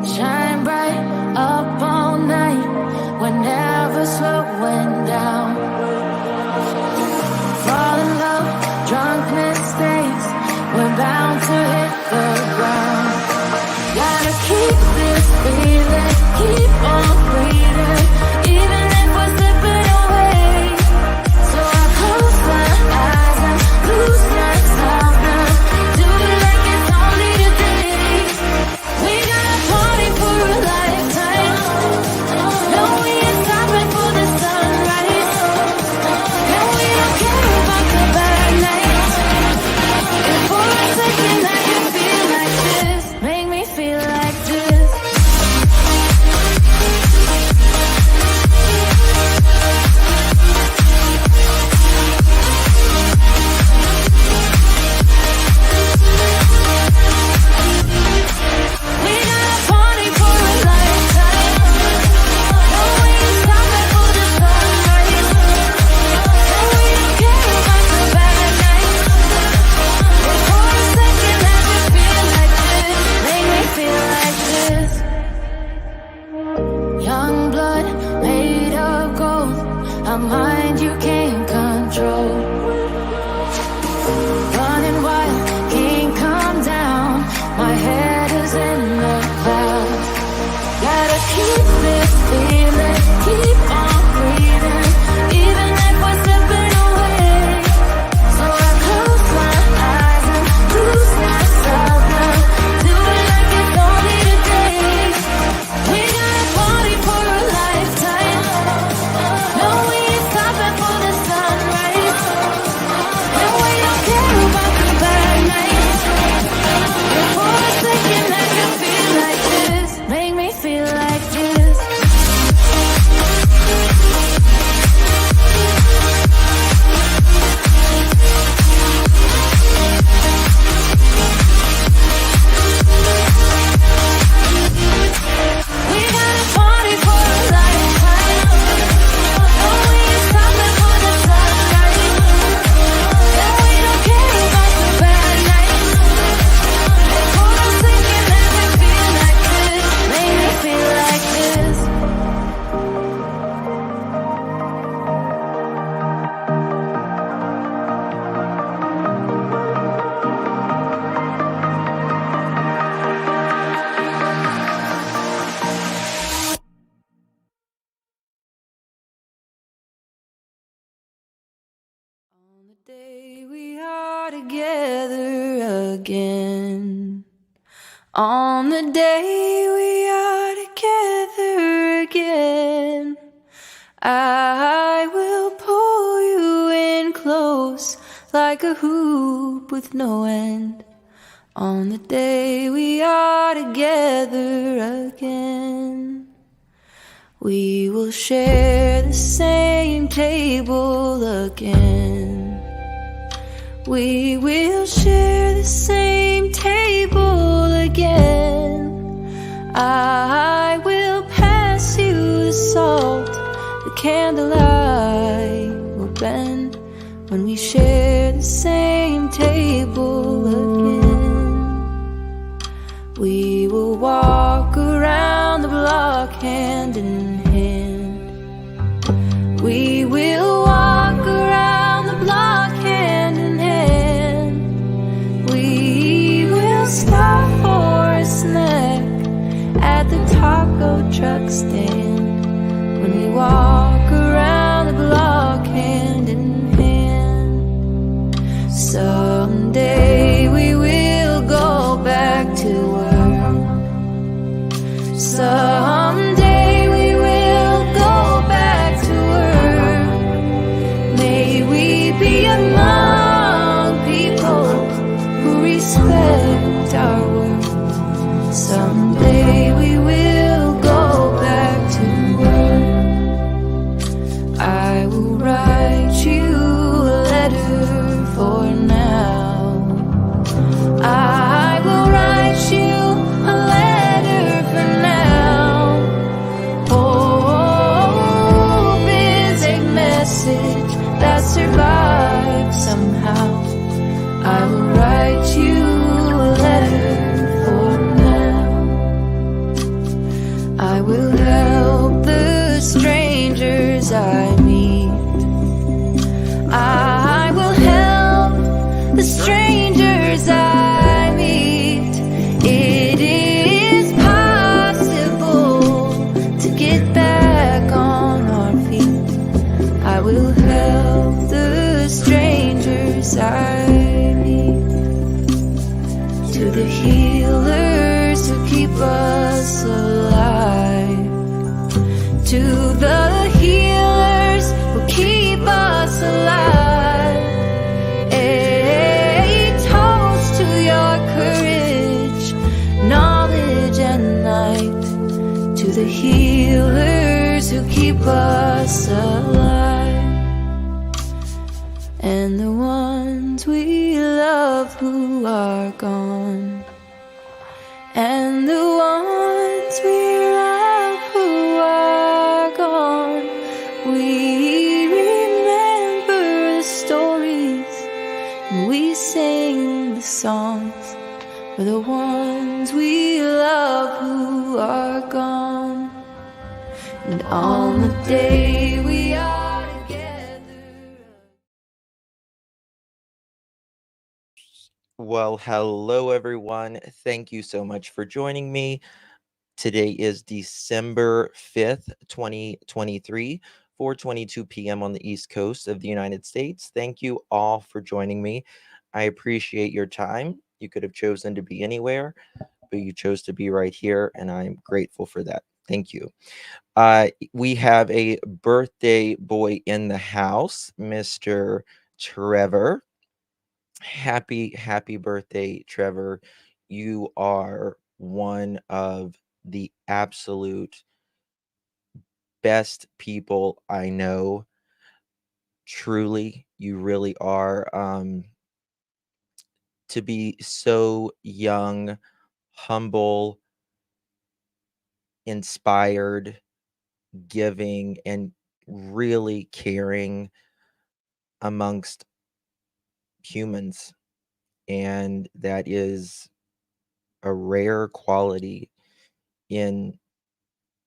Shine bright up all night, we're never slowing down. Fall in love, drunk mistakes, we're bound to hit the ground. Gotta keep this feeling, keep on breathing, even if we're slipping away. So I close my eyes and lose myself now. Do it like it's only today. We gotta party for a lifetime. No, we ain't stopping for the sunrise. And we don't care about the bad nights. And for a second I can feel like this. Make me feel like this. We gotta party for a lifetime. No, we ain't stopping for the sunrise. And we don't care about the bad nights. And for a second I can feel like this. Make me feel like this. Young blood made of gold, a mind you can't control. Running wild, can't calm down. My head is in the clouds. Gotta keep this feeling, keep on breathing, even if we're slipping away. So I close my eyes and lose myself now. Do it like it's only today. We gotta party for a lifetime. No, we ain't stopping for the sunrise. And we don't care about the bad nights. And for a second I can feel like this. Make me feel like this. We gotta party for a lifetime. No, we ain't stopping for the sunrise. And we don't care about the bad nights. And for a second I can feel like this. Make me feel like this. On the day we are together again. On the day we are together again. I will pull you in close like a hoop with no end. On the day we are together again. We will share the same table again. We will share the same table again. I will pass you the salt, the candlelight will bend when we share the same table again. We will walk around the block hand in hand. We will walk around the block hand in hand. We will stop for a snack at the taco truck stand when we walk around the block hand in hand. Someday we will go back to work. Someday we will go back to work. May we be among people who respect our work. Someday we will go back to work. I will write you a letter for now. I will write you a letter for now. Hope is a message that survives somehow. I will write you a letter for now. to the healers who keep us alive, to the healers who keep us alive. A toast to your courage, knowledge and light, to the healers who keep us alive, and the ones we love who are gone, and the ones we love who are gone. We remember the stories and we sing the songs for the ones we love who are gone. And on the day we are together. Well, hello everyone. Thank you so much for joining me. Today is December 5th, 2023, 4:22 p.m. on the East Coast of the United States. Thank you all for joining me. I appreciate your time. You could have chosen to be anywhere, but you chose to be right here, and I'm grateful for that. Thank you. We have a birthday boy in the house, Mr. Trevor. Happy birthday, Trevor. You are one of the absolute best people I know. Truly, you really are. To be so young, humble, inspired, giving, and really caring amongst humans. And that is a rare quality in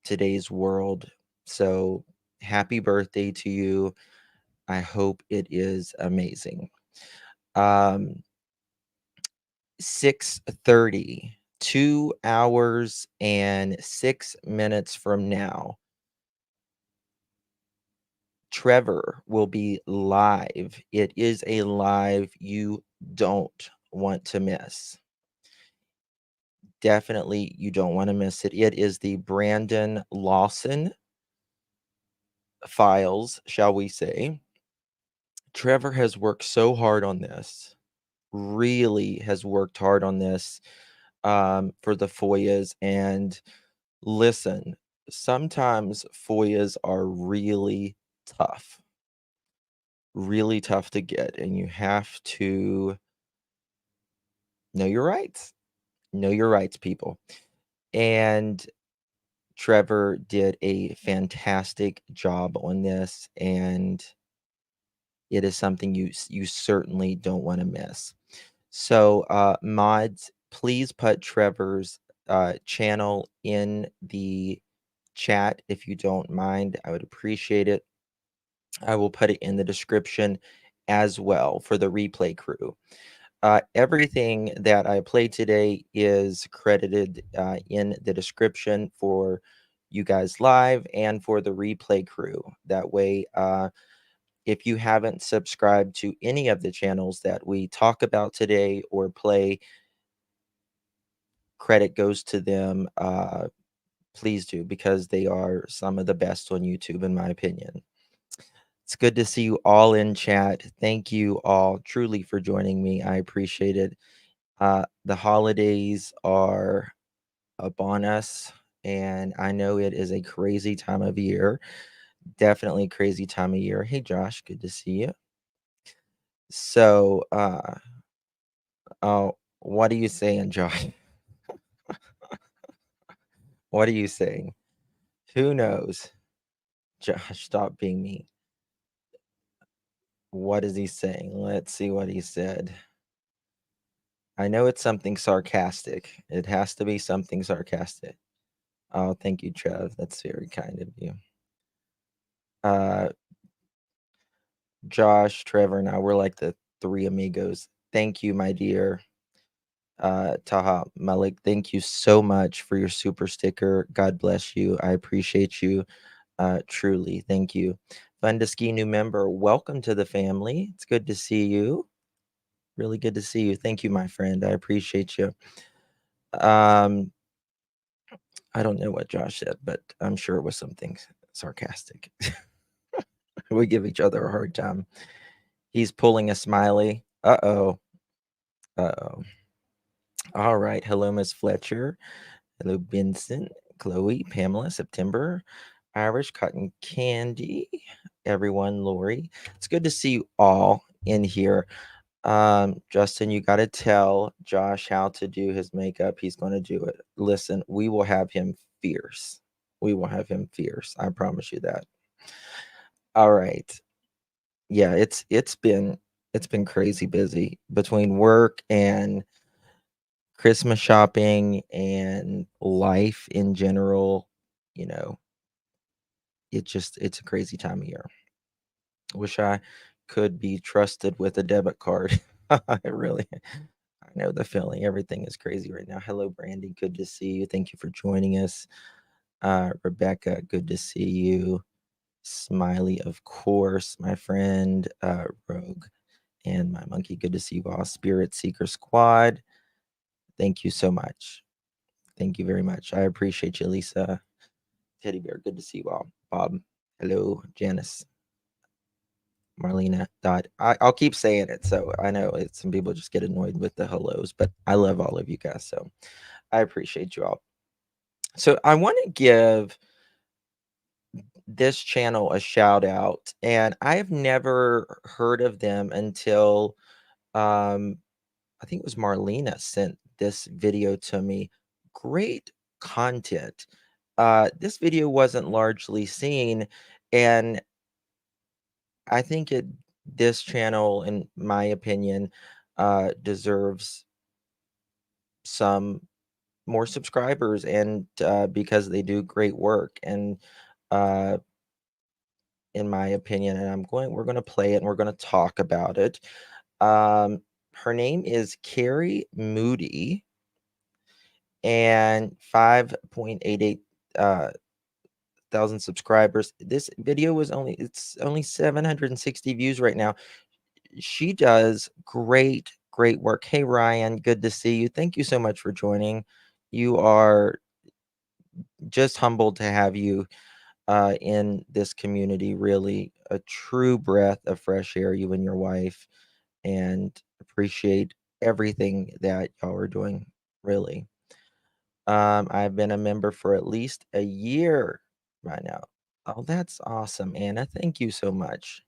today's world. So happy birthday to you. I hope it is amazing. Um 6:30, 2 hours and 6 minutes from now, Trevor will be live. It is a live you don't want to miss. Definitely you don't want to miss it. It is the Brandon Lawson files, shall we say. Trevor has worked so hard on this, really has worked hard on this for the FOIAs. And listen, sometimes FOIAs are really tough to get, and you have to know your rights. Know your rights, people. And Trevor did a fantastic job on this, and it is something you certainly don't want to miss. So, mods, please put Trevor's channel in the chat if you don't mind. I would appreciate it. I will put it in the description as well for the replay crew. Everything that I played today is credited in the description for you guys live and for the replay crew. That way, if you haven't subscribed to any of the channels that we talk about today or play, credit goes to them. Please do, because they are some of the best on YouTube, in my opinion. It's good to see you all in chat. Thank you all truly for joining me. I appreciate it. The holidays are upon us, and I know it is a crazy time of year. Definitely a crazy time of year. Hey, Josh, good to see you. So, oh, what are you saying, Josh? What are you saying? Who knows? Josh, stop being mean. What is he saying? Let's see what he said. I know it's something sarcastic. It has to be something sarcastic. Oh, thank you, Trev. That's very kind of you. Uh, Josh, Trevor, and I, we're like the three amigos. Thank you, my dear. Taha Malik, thank you so much for your super sticker. God bless you. I appreciate you. Truly, thank you. Fundaski, new member, welcome to the family. It's good to see you. Really good to see you. Thank you, my friend. I appreciate you. Um, I don't know what Josh said, but I'm sure it was something sarcastic. We give each other a hard time. He's pulling a smiley. Uh-oh. Uh-oh. All right. Hello, Miss Fletcher. Hello, Benson, Chloe, Pamela, September, Irish, Cotton Candy, everyone, Lori. It's good to see you all in here. Justin, you got to tell Josh how to do his makeup. He's going to do it. Listen, we will have him fierce. We will have him fierce. I promise you that. All right. Yeah, it's been crazy busy between work and Christmas shopping and life in general. You know, it's a crazy time of year. Wish I could be trusted with a debit card. I really I know the feeling. Everything is crazy right now. Hello, Brandy. Good to see you. Thank you for joining us. Rebecca, good to see you. Smiley, of course, my friend. Rogue and my monkey, good to see you all. Spirit Seeker Squad, thank you so much. Thank you very much. I appreciate you, Lisa. Teddy Bear, good to see you all. Bob, hello. Janice, Marlena. I'll keep saying it. So I know some people just get annoyed with the hellos, but I love all of you guys. So I appreciate you all. So I want to give this channel a shout out, and I have never heard of them until um, I think it was Marlena sent this video to me. Great content. This video wasn't largely seen, and I think this channel, in my opinion, deserves some more subscribers, and because they do great work, and uh, in my opinion, and we're going to play it and we're going to talk about it. Her name is Carrie Moody, and 5.88 thousand subscribers. This video it's only 760 views right now. She does great work. Hey Ryan, good to see you. Thank you so much for joining. You are just humbled to have you in this community. Really a true breath of fresh air, you and your wife, and appreciate everything that y'all are doing, really. I've been a member for at least a year right now. Oh, that's awesome, Anna. Thank you so much.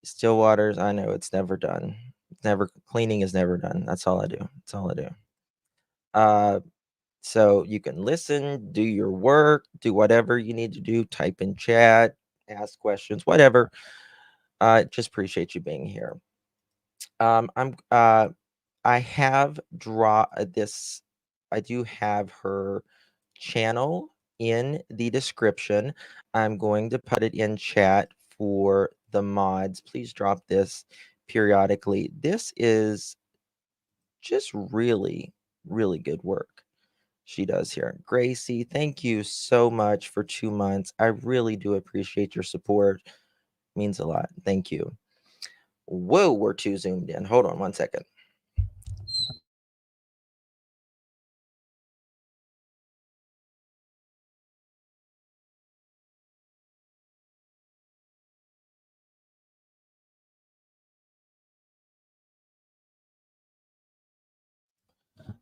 Still waters, I know it's never done. Never cleaning is never done. That's all I do. That's all I do. Uh, so you can listen, do your work, do whatever you need to do, type in chat, ask questions, whatever. Just appreciate you being here. I have this. I do have her channel in the description. I'm going to put it in chat for the mods. Please drop this periodically. This is just really good work she does here. Gracie, thank you so much for 2 months. I really do appreciate your support. Means a lot. Thank you. Whoa, we're too zoomed in. Hold on one second.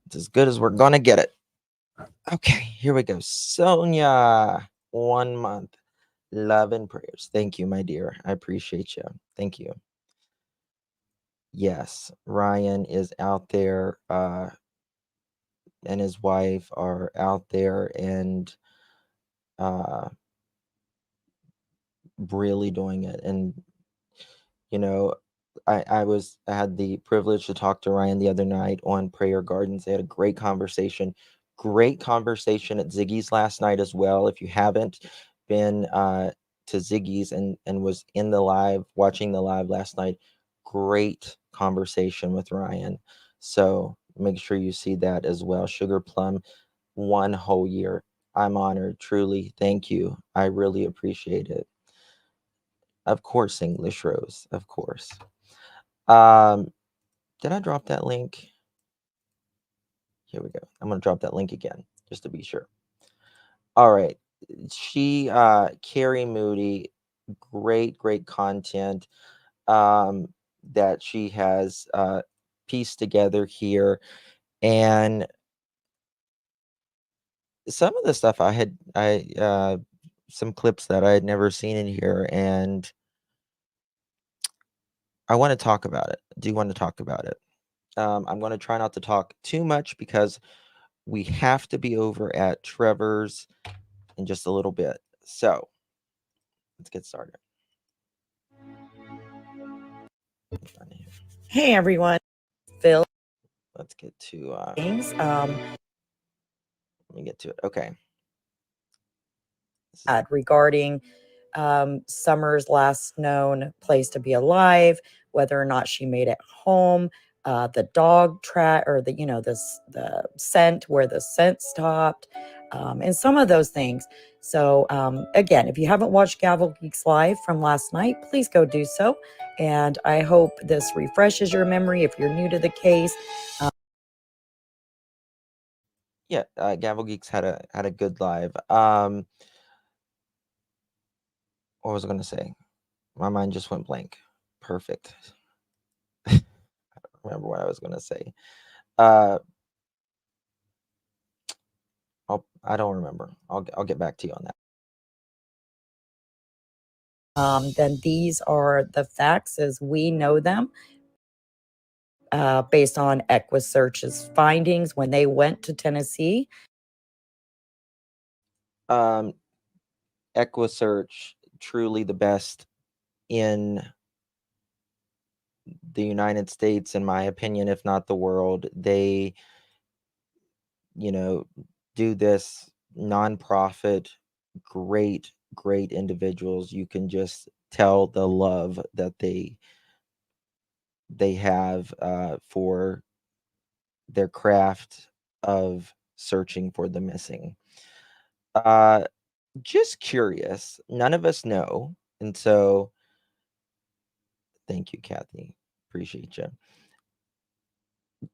It's as good as we're gonna get it. Okay, here we go. Sonia, 1 month. Love and prayers. Thank you, my dear. I appreciate you. Thank you. Yes, Ryan is out there, and his wife are out there and uh, really doing it. And you know, I had the privilege to talk to Ryan the other night on Prayer Gardens. They had a great conversation. Great conversation at Ziggy's last night as well. If you haven't been to Ziggy's and was in the live, watching the live last night, great conversation with Ryan. So make sure you see that as well. Sugar Plum, 1 whole year. I'm honored, truly. Thank you. I really appreciate it. Of course, English Rose, of course. Um, Did I drop that link? Here we go. I'm going to drop that link again, just to be sure. All right. Carrie Moody, great content that she has pieced together here. And some of the stuff some clips that I had never seen in here, and I want to talk about it. I do want to talk about it. I'm going to try not to talk too much because we have to be over at Trevor's in just a little bit. So let's get started. Hey everyone, Phil. Let's get to Things. let me get to it. Okay. Regarding Summer's last known place to be alive, whether or not she made it home, the dog track, or the scent, where the scent stopped, and some of those things. So again, if you haven't watched Gavel Geeks Live from last night, please go do so. And I hope this refreshes your memory if you're new to the case. Yeah, Gavel Geeks had a good live. What was I going to say? My mind just went blank. Perfect. I don't remember what I was going to say. I don't remember. I'll get back to you on that. Then these are the facts as we know them, based on EquuSearch's findings when they went to Tennessee. EquuSearch, truly the best in the United States, in my opinion, if not the world. They, do this nonprofit, great individuals. You can just tell the love that they have for their craft of searching for the missing. Just curious, none of us know, and so thank you, Kathy. Appreciate you.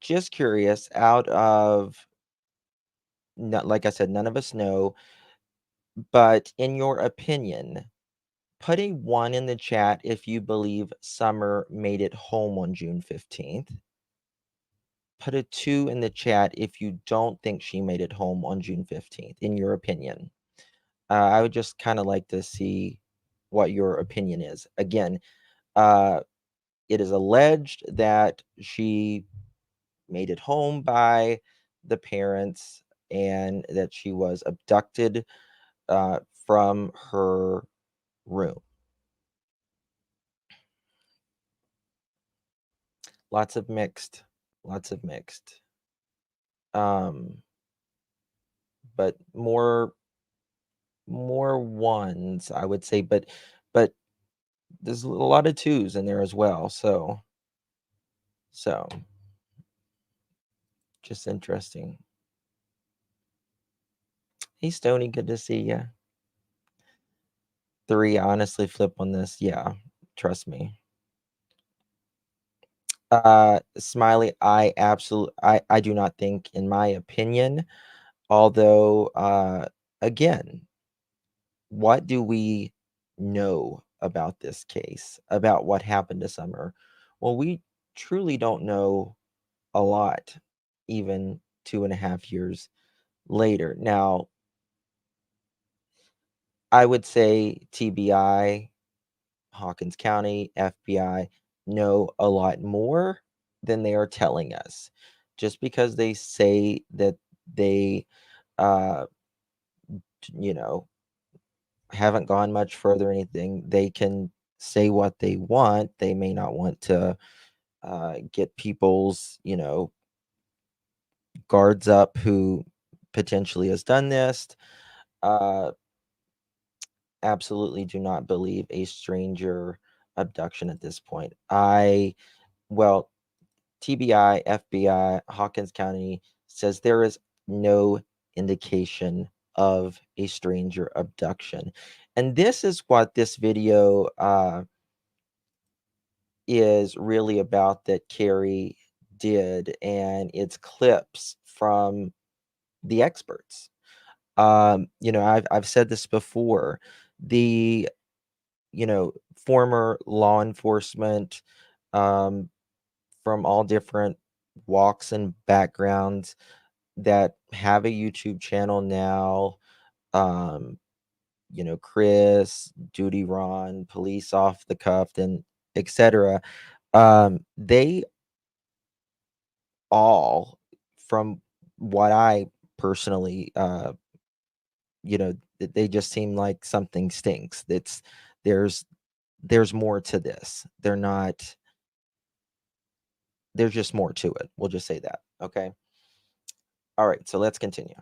Just curious, out of, like I said, none of us know, but in your opinion, put a 1 in the chat if you believe Summer made it home on June 15th. Put a 2 in the chat if you don't think she made it home on June 15th, in your opinion. I would just kind of like to see what your opinion is. Again, it is alleged that she made it home by the parents and that she was abducted from her room. Lots of mixed. But more ones, I would say, but there's a lot of 2s in there as well. So just interesting. Hey, Stony, good to see you. 3, honestly, flip on this. Yeah, trust me. Smiley, I do not think, in my opinion, although, again, what do we know about this case, about what happened to Summer? Well, we truly don't know a lot, even 2.5 years later. Now, I would say TBI, Hawkins County, FBI know a lot more than they are telling us. Just because they say that they, uh, haven't gone much further or anything, they can say what they want. They may not want to get people's, guards up who potentially has done this. Absolutely do not believe a stranger abduction at this point. Well, TBI, FBI, Hawkins County says there is no indication of a stranger abduction. And this is what this video is really about, that Carrie did, and it's clips from the experts. I've said this before. The former law enforcement, um, from all different walks and backgrounds that have a YouTube channel now, um, Chris, Duty Ron, Police Off the Cuff, and etc. They all, from what I personally, they just seem like something stinks. There's more to this. There's just more to it. We'll just say that. Okay. All right. So let's continue.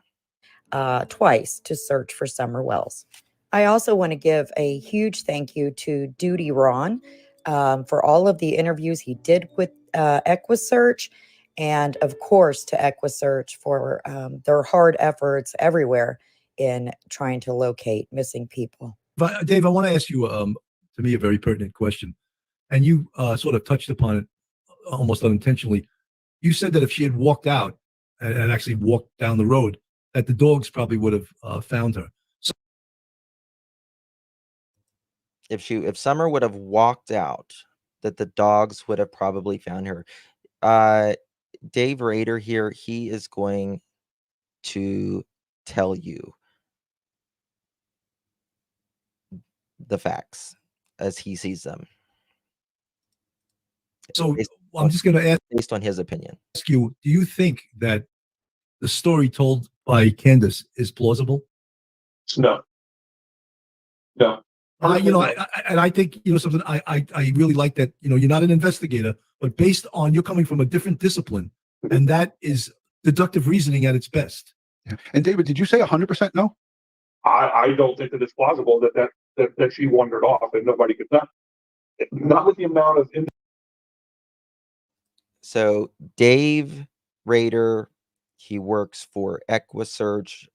Twice to search for Summer Wells. I also want to give a huge thank you to Duty Ron for all of the interviews he did with EquuSearch, and of course to EquuSearch for their hard efforts everywhere in trying to locate missing people. Dave, I want to ask you, to me, a very pertinent question, and you sort of touched upon it almost unintentionally. You said that if she had walked out and actually walked down the road, that the dogs probably would have found her. So, if Summer would have walked out, that the dogs would have probably found her. Dave Rader here, he is going to tell you the facts as he sees them. So I'm just going to ask, based on his opinion, you, do you think that the story told by Candice is plausible? No. I think, something I really like that, you're not an investigator, but based on you're coming from a different discipline, and that is deductive reasoning at its best. Yeah. And David, did you say 100% no? I don't think that it's plausible that she wandered off and nobody could tell. Not with the amount of. So Dave Rader, he works for EquuSearch,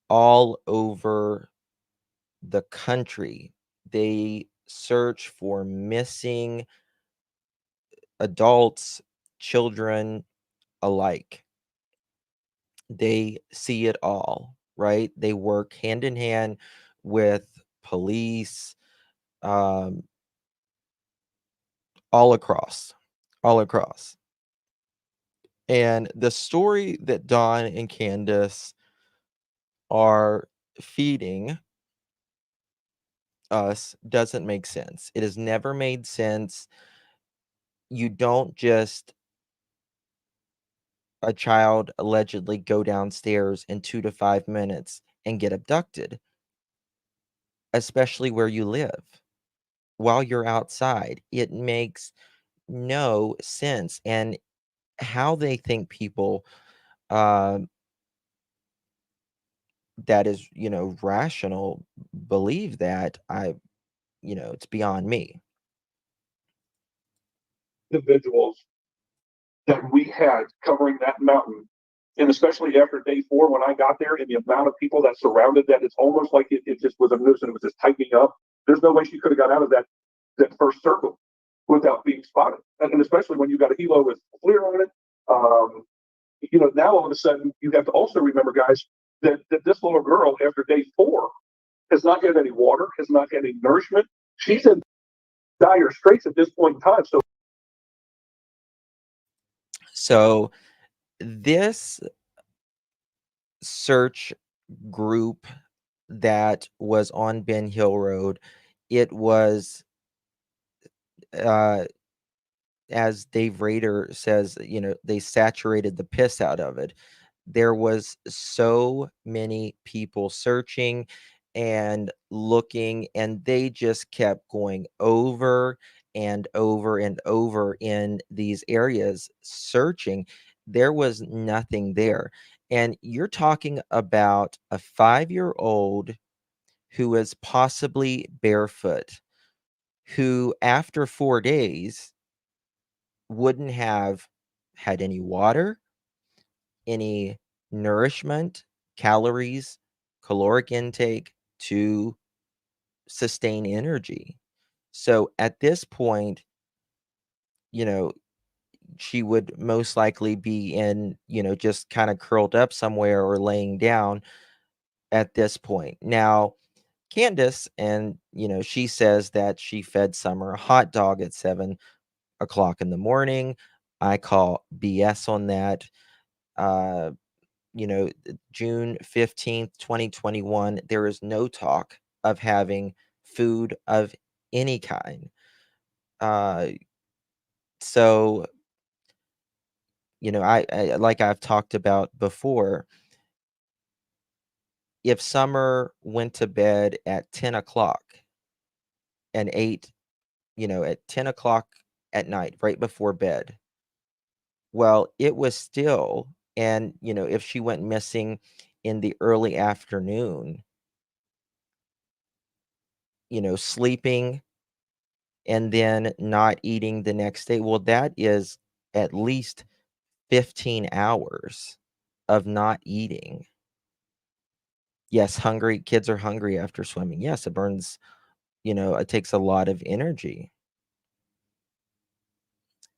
all over the country. They search for missing adults, children alike. They see it all, right? They work hand in hand with police, all across. And the story that Don and Candice are feeding us doesn't make sense. It has never made sense. You don't just a child allegedly go downstairs in 2 to 5 minutes and get abducted, especially where you live while you're outside. It makes no sense. And how they think people that is, rational believe that, it's beyond me. Individuals that we had covering that mountain, and especially after day 4 when I got there, and the amount of people that surrounded that, it's almost like it just was a noose and it was just tightening up. There's no way she could have got out of that first circle without being spotted, and especially when you got a helo with FLIR on it. Now all of a sudden you have to also remember, guys, that this little girl after day 4 has not had any water, has not had any nourishment. She's in dire straits at this point in time. So this search group that was on Ben Hill Road, it was, as Dave Rader says, they saturated the piss out of it. There was so many people searching and looking, and they just kept going over and over and over in these areas searching. There was nothing there. And you're talking about a 5-year-old who is possibly barefoot, who after 4 days wouldn't have had any water, any nourishment, calories, caloric intake to sustain energy. So at this point, she would most likely be in, just kind of curled up somewhere or laying down at this point. Now, Candice, and she says that she fed Summer a hot dog at 7 o'clock in the morning. I call BS on that. June 15th, 2021, there is no talk of having food of any kind. So, I like I've talked about before, if Summer went to bed at 10 o'clock and ate, at 10 o'clock at night, right before bed, well, it was still, and, if she went missing in the early afternoon, sleeping and then not eating the next day, well, that is at least 15 hours of not eating. Yes, hungry kids are hungry after swimming. Yes, it burns, it takes a lot of energy.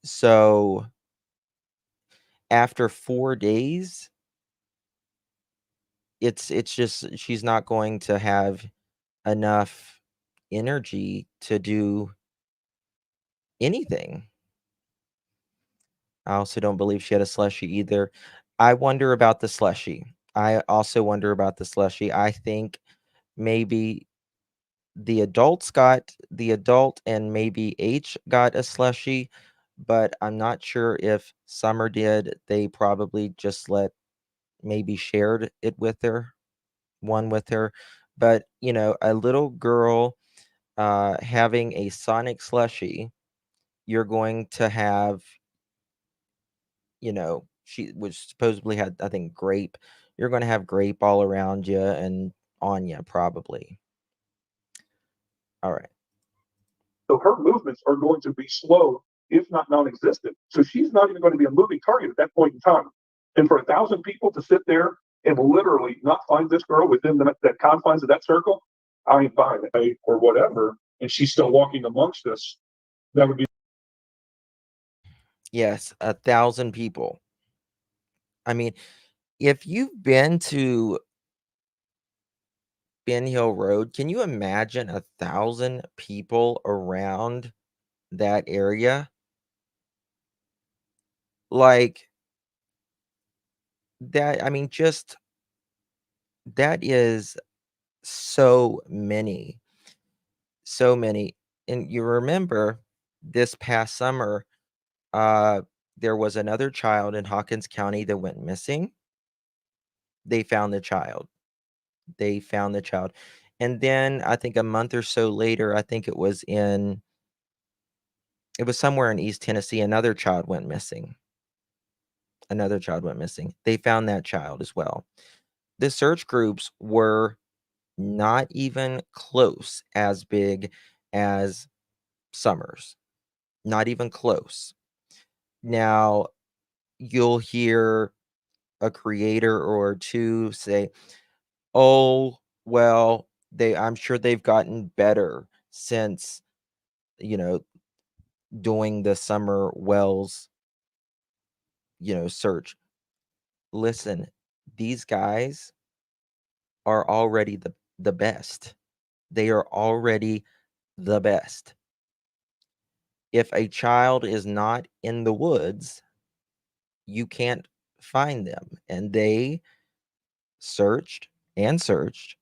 So after 4 days, it's just she's not going to have enough energy to do anything. I also don't believe she had a slushie either. I wonder about the slushie. I also wonder about the slushie. I think maybe the adult and maybe H got a slushie, but I'm not sure if Summer did. They probably just maybe shared it with her, one with her. But, a little girl having a Sonic slushie, you're going to have, she was supposedly had, I think, grape. You're going to have grape all around you and on you, probably. All right. So her movements are going to be slow, if not non-existent. So she's not even going to be a moving target at that point in time. And for 1,000 people to sit there and literally not find this girl within that confines of that circle, I ain't buying it, or whatever, and she's still walking amongst us, that would be. Yes, 1,000 people. I mean, if you've been to Ben Hill Road, can you imagine 1,000 people around that area? Like that, I mean, just that is so many, so many. And you remember this past summer, there was another child in Hawkins County that went missing. They found the child. They found the child. And then I think a month or so later, I think it was somewhere in East Tennessee, another child went missing. Another child went missing. They found that child as well. The search groups were not even close as big as Summers. Not even close. Now, you'll hear a creator or two say, "Oh, well, I'm sure they've gotten better since, doing the summer wells, search." Listen, these guys are already the best. They are already the best. If a child is not in the woods, you can't find them. And they searched and searched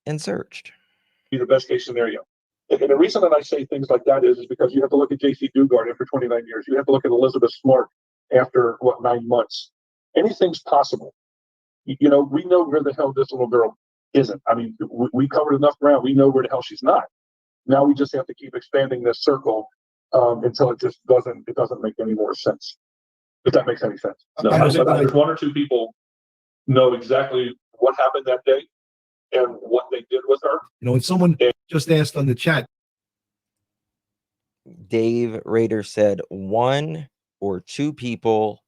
and searched. Be the best case scenario. And the reason that I say things like that is because you have to look at J.C. Dugard after 29 years. You have to look at Elizabeth Smart after, 9 months. Anything's possible. We know where the hell this little girl isn't. I mean, we covered enough ground. We know where the hell she's not. Now we just have to keep expanding this circle until it just doesn't make any more sense. If that makes any sense. No, I think there's 1 or 2 people know exactly what happened that day and what they did with her. And someone just asked on the chat. Dave Rader said 1 or 2 people,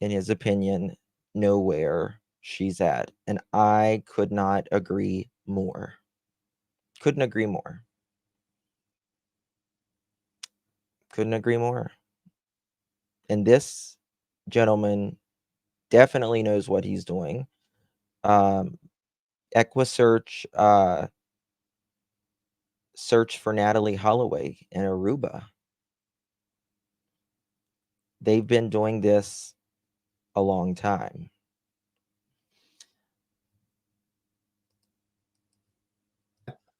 in his opinion, know where she's at. And I could not agree more. Couldn't agree more. Couldn't agree more. And this gentleman definitely knows what he's doing. EquuSearch search for Natalie Holloway in Aruba. They've been doing this a long time.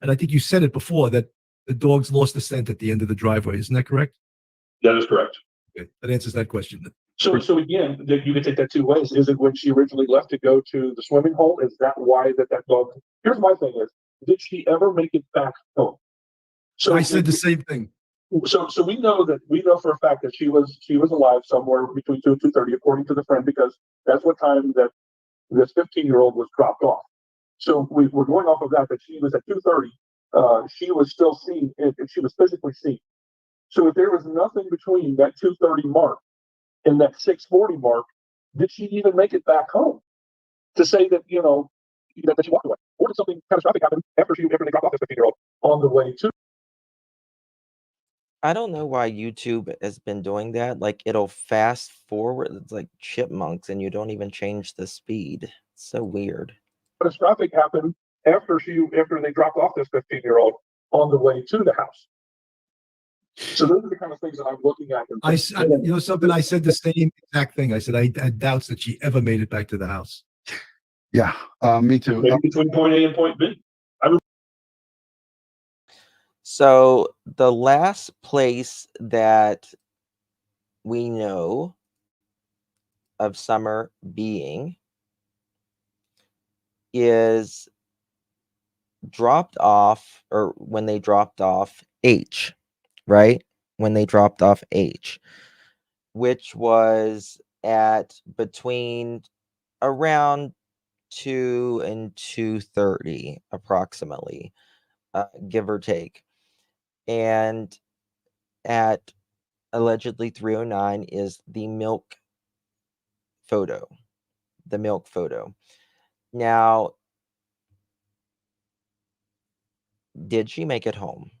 And I think you said it before that the dogs lost the scent at the end of the driveway. Isn't that correct? That is correct. Okay, that answers that question. So again, you can take that two ways. Is it when she originally left to go to the swimming hole? Is that why that dog? Here's my thing: is did she ever make it back home? So I said the same thing. So we know for a fact that she was alive somewhere between 2 and 2:30, according to the friend, because that's what time that this 15-year-old was dropped off. So we're going off of that she was at 2:30. She was still seen, and she was physically seen. So if there was nothing between that 2:30 mark and that 6:40 mark, did she even make it back home? To say that that she walked away, or did something catastrophic happen after they dropped off this 15-year-old on the way to? I don't know why YouTube has been doing that. Like, it'll fast forward. It's like chipmunks, and you don't even change the speed. It's so weird. Catastrophic happened after they dropped off this 15-year-old on the way to the house. So those are the kind of things that I'm looking at. I said the same exact thing. I said I had doubts that she ever made it back to the house. Yeah, me too. Maybe between point A and point B. So the last place that we know of Summer being is dropped off, or when they dropped off H, right? When they dropped off H, which was at between around 2 and 2:30 approximately, give or take. And at allegedly 3:09 is the milk photo. The milk photo. Now, did she make it home?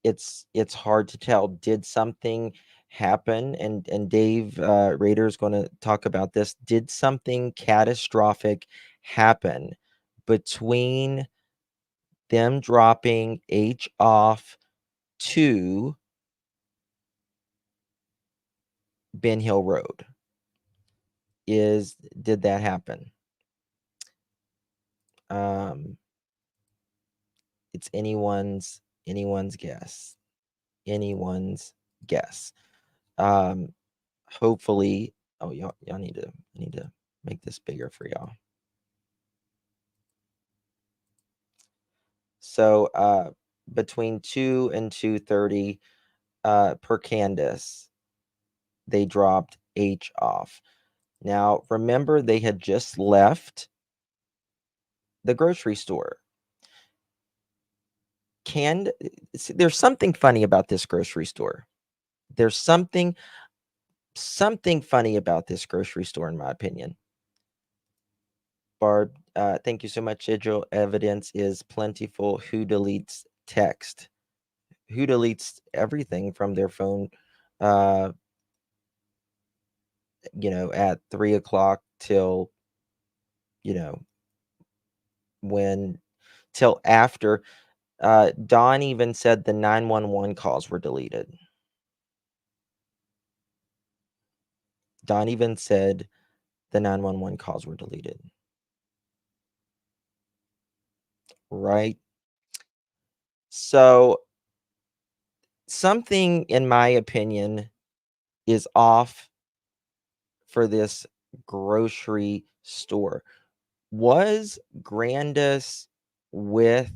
It's hard to tell. Did something happen? And Dave Rader is going to talk about this. Did something catastrophic happen between them dropping H off to Ben Hill Road? Did that happen? It's anyone's guess. Anyone's guess. Hopefully, y'all need to make this bigger for y'all. So between 2 and 2:30 per Candice, they dropped H off. Now, remember, they had just left the grocery store. There's something funny about this grocery store. There's something funny about this grocery store, in my opinion. Barb, thank you so much. Digital evidence is plentiful. Who deletes text? Who deletes everything from their phone? At 3 o'clock till till after. Don even said the 911 calls were deleted. Don even said the 911 calls were deleted. Right? So something, in my opinion, is off for this grocery store. Was Grandis with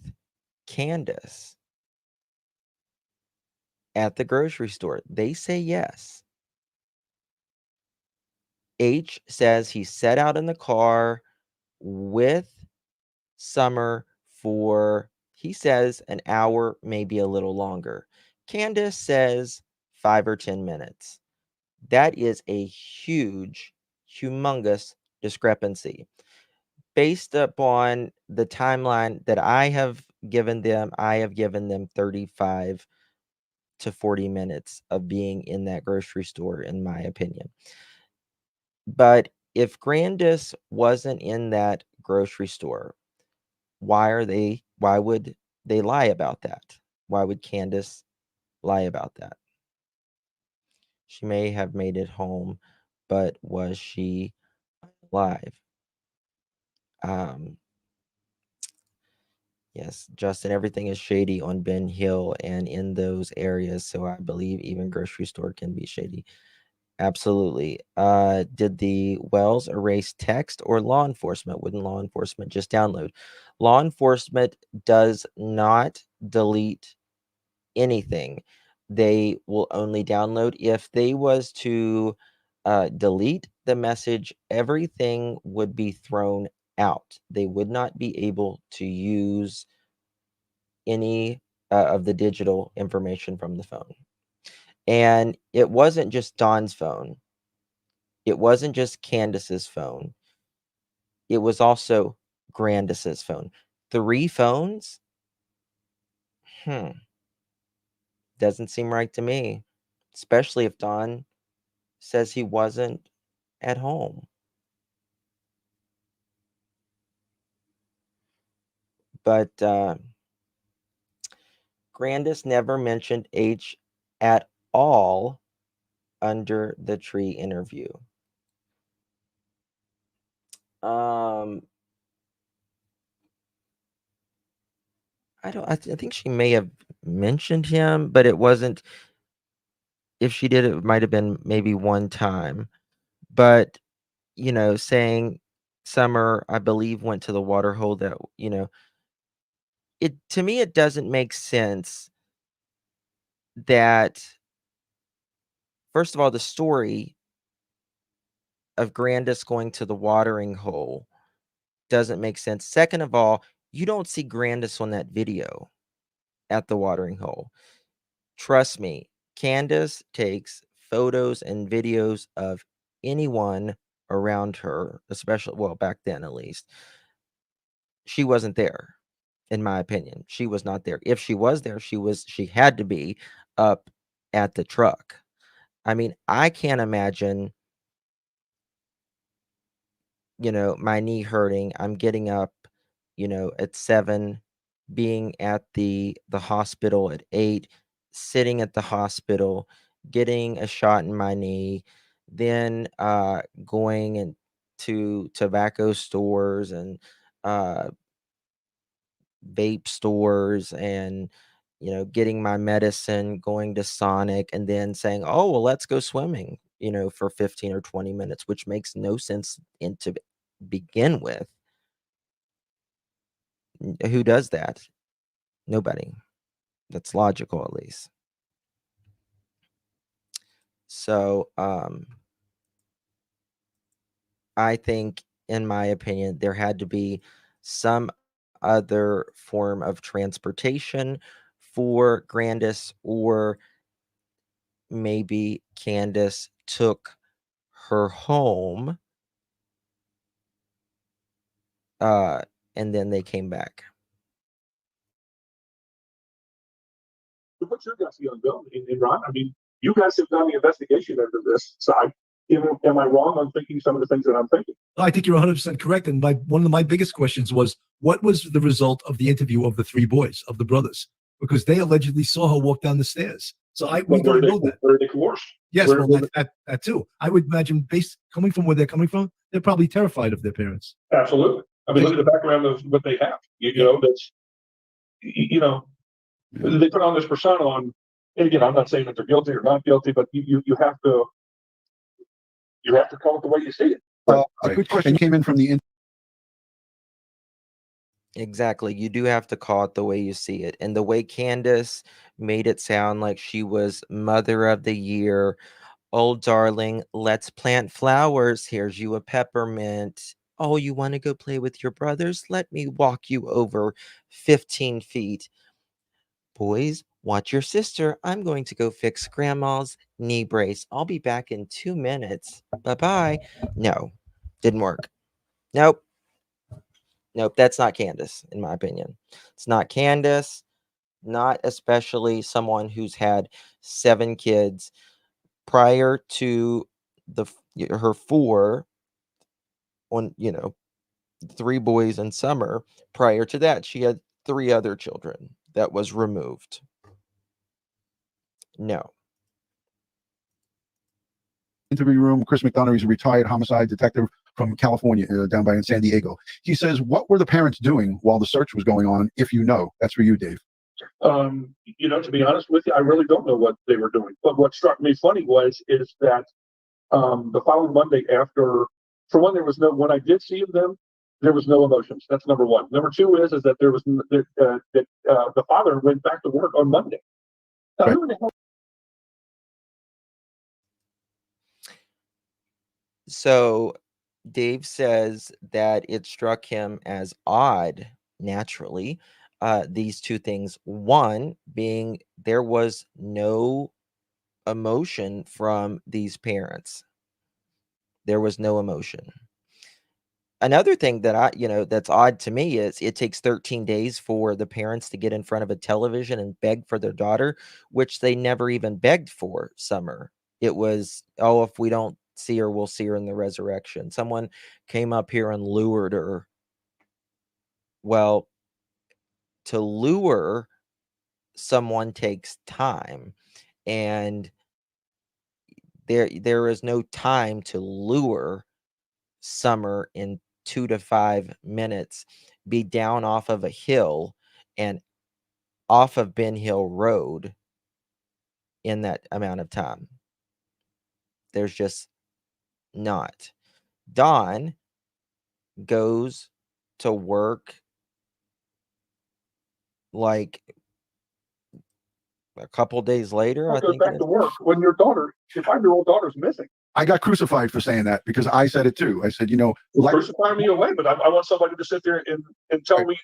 Candice at the grocery store? They say yes. H says he set out in the car with Summer for, he says, an hour, maybe a little longer. Candice says 5 or 10 minutes. That is a humongous discrepancy. Based upon the timeline that I have given them 35 to 40 minutes of being in that grocery store, in my opinion. But if Grandis wasn't in that grocery store, why would they lie about that? Why would Candice lie about that? She may have made it home, but was she alive? Yes, Justin, everything is shady on Ben Hill and in those areas, so I believe even grocery store can be shady. Absolutely. Did the Wells erase text or law enforcement? Wouldn't law enforcement just download? Law enforcement does not delete anything. They will only download. If they was to delete the message, everything would be thrown out. They would not be able to use any of the digital information from the phone. And it wasn't just Don's phone. It wasn't just Candace's phone. It was also Grandis's phone. 3 phones? Doesn't seem right to me, especially if Don says he wasn't at home. But Grandis never mentioned H at all under the tree interview. I think she may have mentioned him, but it wasn't. If she did, it might have been maybe one time. But, saying Summer, I believe, went to the water hole that, to me, it doesn't make sense that, first of all, the story of Grandis going to the watering hole doesn't make sense. Second of all, you don't see Grandis on that video at the watering hole. Trust me, Candice takes photos and videos of anyone around her, especially, well, back then at least. She wasn't there, in my opinion. She was not there. If she was there, she had to be up at the truck. I mean, I can't imagine, my knee hurting. I'm getting up, at 7, being at the hospital at 8, sitting at the hospital, getting a shot in my knee, then going into tobacco stores and vape stores and getting my medicine, going to Sonic, and then saying, oh well, let's go swimming, for 15 or 20 minutes, which makes no sense to begin with. Who does that? Nobody. That's logical, at least. So I think, in my opinion, there had to be some other form of transportation for Grandis, or maybe Candice took her home and then they came back. What's your guys' on Bill and Ron? I mean, you guys have done the investigation into this side. Am I wrong on thinking some of the things that I'm thinking? I think you're 100% correct. And one of my biggest questions was, what was the result of the interview of the 3 boys, of the brothers? Because they allegedly saw her walk down the stairs. So we don't know that. Were they coerced? Yes, that too. I would imagine, coming from where they're coming from, they're probably terrified of their parents. Absolutely. I mean, look at the background of what they have. You know, that's, they put on this persona on, and again, I'm not saying that they're guilty or not guilty, but you have to call it the way you see it. A good question came in from the Exactly. You do have to call it the way you see it. And the way Candice made it sound like she was Mother of the Year. Oh, darling, let's plant flowers. Here's you a peppermint. Oh, you want to go play with your brothers? Let me walk you over 15 feet. Boys, watch your sister. I'm going to go fix Grandma's knee brace. I'll be back in 2 minutes. Bye-bye. No, didn't work. Nope, that's not Candice, in my opinion. It's not Candice. not especially someone who's had 7 kids prior to her 4 on, 3 boys in summer. Prior to that, she had 3 other children that was removed. No. Interview room. Chris McDonough, he's a retired homicide detective from California, down by in San Diego. He says, what were the parents doing while the search was going on, if you know? That's for you, Dave. To be honest with you, I really don't know what they were doing. But what struck me funny is that the following Monday after, for one, when I did see them, there was no emotions. That's number one. Number two is that there was the father went back to work on Monday. Now, who in the hell? So Dave says that it struck him as odd, naturally, these 2 things. One being there was no emotion from these parents. There was no emotion. Another thing that that's odd to me is it takes 13 days for the parents to get in front of a television and beg for their daughter, which they never even begged for, Summer. It was, "Oh, if we don't see her, we'll see her in the resurrection." Someone came up here and lured her. Well, to lure someone takes time, and there is no time to lure Summer in 2 to 5 minutes, be down off of a hill and off of Ben Hill Road in that amount of time. There's just not. Don goes to work like a couple days later, I Goes think it back to is. work when your 5-year-old daughter's missing. I got crucified for saying that because I said it too. I said, Crucify me away, but I want somebody to sit there and tell me,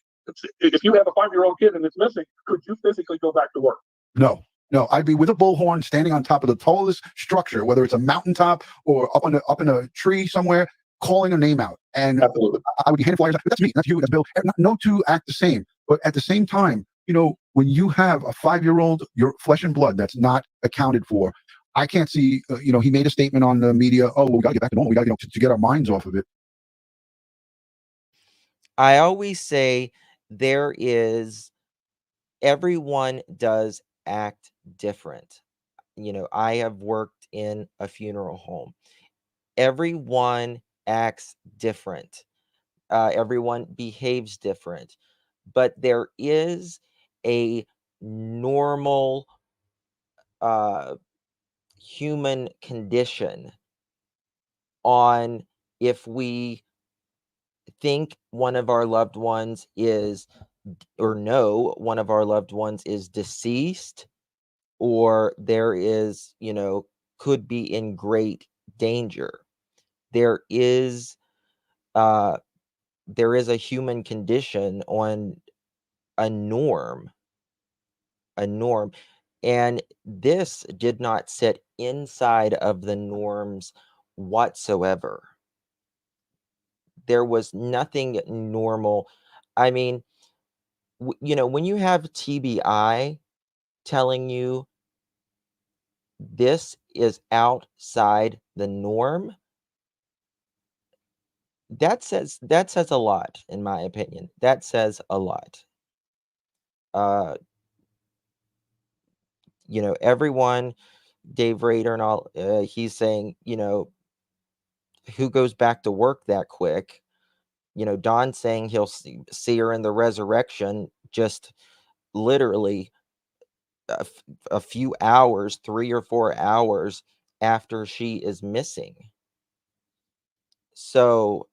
if you have a 5-year-old kid and it's missing, could you physically go back to work? No, I'd be with a bullhorn standing on top of the tallest structure, whether it's a mountaintop or up in a tree somewhere, calling a name out. And Absolutely. I would be handing flyers out. That's me, that's you, that's Bill. No two act the same. But at the same time, when you have a 5-year-old, your flesh and blood that's not accounted for, I can't see, he made a statement on the media, "Oh, well, we got to get back to normal. We got to get our minds off of it." I always say everyone does act different. I have worked in a funeral home. Everyone acts different. Everyone behaves different. But there is a normal human condition on if we think one of our loved ones is, or know one of our loved ones is deceased, or there is, could be in great danger. There is a human condition on a norm, and this did not sit inside of the norms whatsoever. There was nothing normal. I mean, when you have TBI telling you this is outside the norm, that says a lot, in my opinion. That says a lot. Everyone, Dave Rader and all, he's saying, who goes back to work that quick? Don's saying he'll see her in the resurrection, just literally a few hours, 3 or 4 hours after she is missing. So,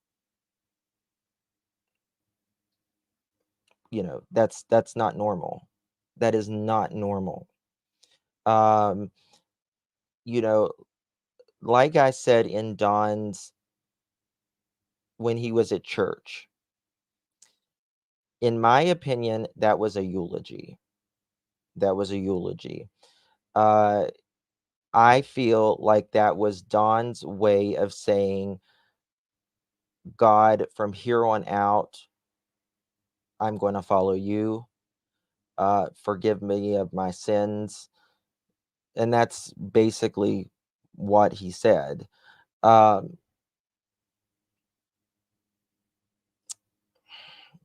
that's not normal. That is not normal. Um, like I said in Don's, when he was at church, in my opinion, that was a eulogy. That was a eulogy. I feel like that was Don's way of saying, "God, from here on out, I'm going to follow you. forgive me of my sins. And that's basically what he said.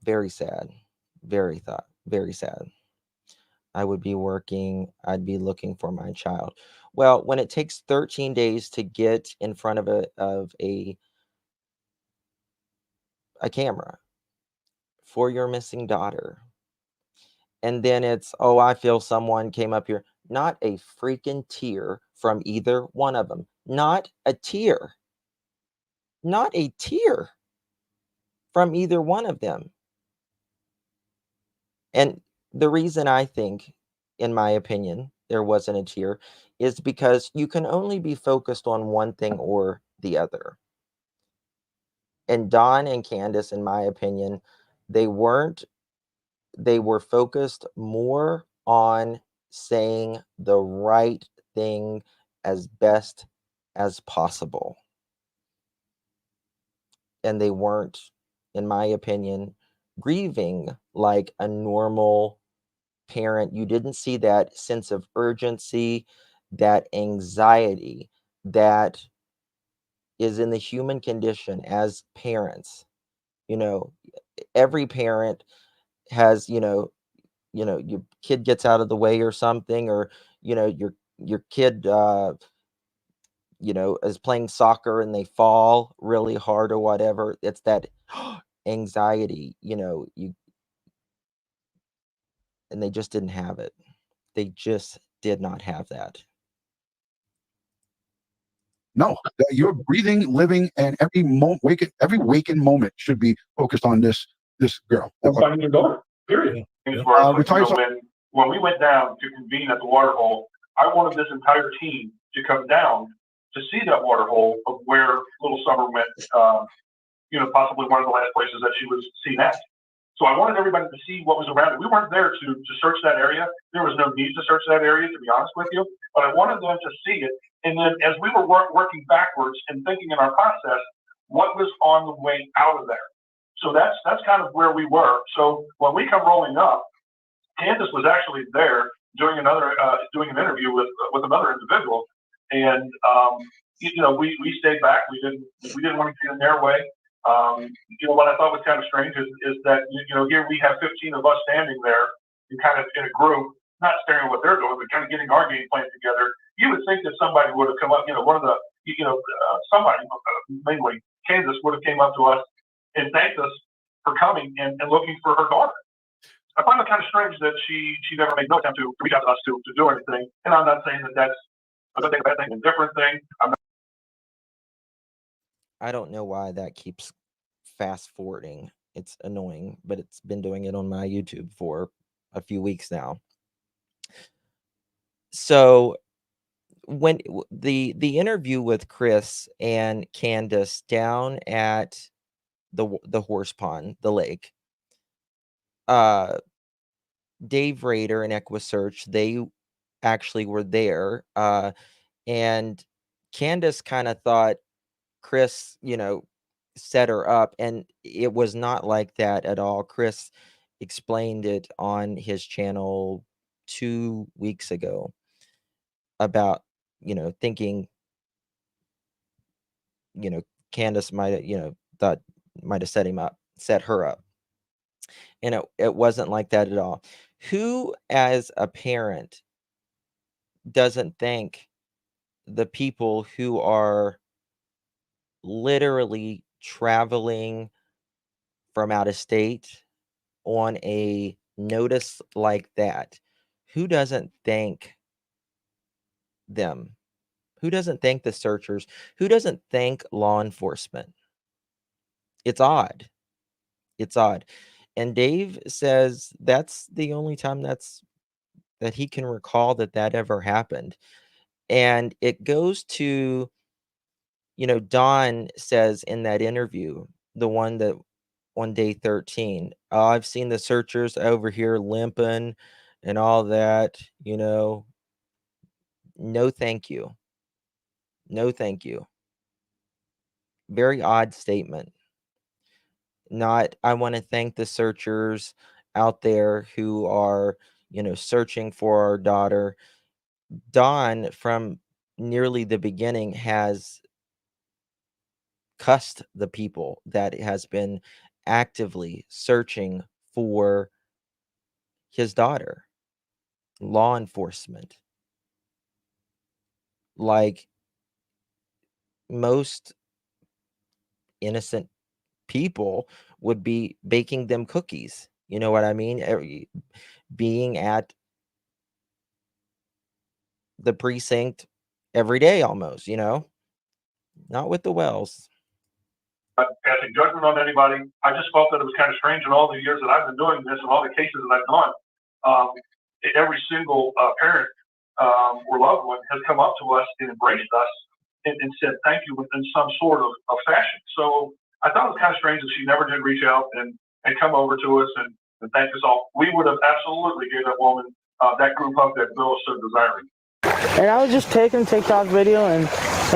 Very sad. Very sad. I would be working, I'd be looking for my child. Well, when it takes 13 days to get in front of a camera for your missing daughter, and then it's, oh, I feel someone came up here. Not a freaking tear from either one of them. Not a tear. Not a tear from either one of them. And the reason I think, in my opinion, there wasn't a tear is because you can only be focused on one thing or the other. And Don and Candice, in my opinion, they weren't, they were focused more on saying the right thing as best as possible. And they weren't, in my opinion, grieving like a normal parent. You didn't see that sense of urgency, that anxiety that is in the human condition as parents. You know, every parent has, your kid gets out of the way or something, or your kid is playing soccer and they fall really hard or whatever. It's that anxiety, and they just didn't have it. They just did not have that. No, you're breathing, living, and every waking moment should be focused on this girl. And finding your daughter. Period. When we went down to convene at the water hole, I wanted this entire team to come down to see that water hole of where little Summer went. Possibly one of the last places that she was seen at. So I wanted everybody to see what was around it. We weren't there to search that area. There was no need to search that area, to be honest with you. But I wanted them to see it. And then as we were working backwards and thinking in our process, what was on the way out of there? So that's kind of where we were. So when we come rolling up, Candice was actually there doing an interview with another individual. And, we stayed back. We didn't want to get in their way. What I thought was kind of strange is that, here we have 15 of us standing there and kind of in a group, not staring at what they're doing, but kind of getting our game plan together. You would think that somebody would have come up, somebody, mainly Candice, would have came up to us and thanked us for coming and looking for her daughter. I find it kind of strange that she never made no attempt to reach out to us to do anything. And I'm not saying that that's a good thing, a bad thing, a different thing. I don't know why that keeps fast forwarding. It's annoying, but it's been doing it on my YouTube for a few weeks now. So when the interview with Chris and Candice down at the horse pond, the lake, Dave Rader and EquuSearch, they actually were there, and Candice kind of thought Chris, set her up, and it was not like that at all. Chris explained it on his channel 2 weeks ago about, thinking, Candice might have, thought might have set her up. And it wasn't like that at all. Who, as a parent, doesn't thank the people who are literally traveling from out of state on a notice like that? Who doesn't thank them? Who doesn't thank the searchers? Who doesn't thank law enforcement? It's odd. It's odd. And Dave says that's the only time that he can recall that ever happened. And it goes to, Don says in that interview, the one that on day 13, I've seen the searchers over here limping and all that, no thank you. No thank you. Very odd statement. Not, I want to thank the searchers out there who are, searching for our daughter. Don, from nearly the beginning, has cussed the people that has been actively searching for his daughter, law enforcement. Like most innocent people would be baking them cookies. You know what I mean? Being at the precinct every day almost, not with the Wells. Passing judgment on anybody. I just felt that it was kind of strange in all the years that I've been doing this and all the cases that I've done. Every single parent or loved one has come up to us and embraced us and said thank you in some sort of fashion. So I thought it was kind of strange that she never did reach out and come over to us and thank us all. We would have absolutely gave that woman that group hug that Bill is so desiring. And I was just taking TikTok video, and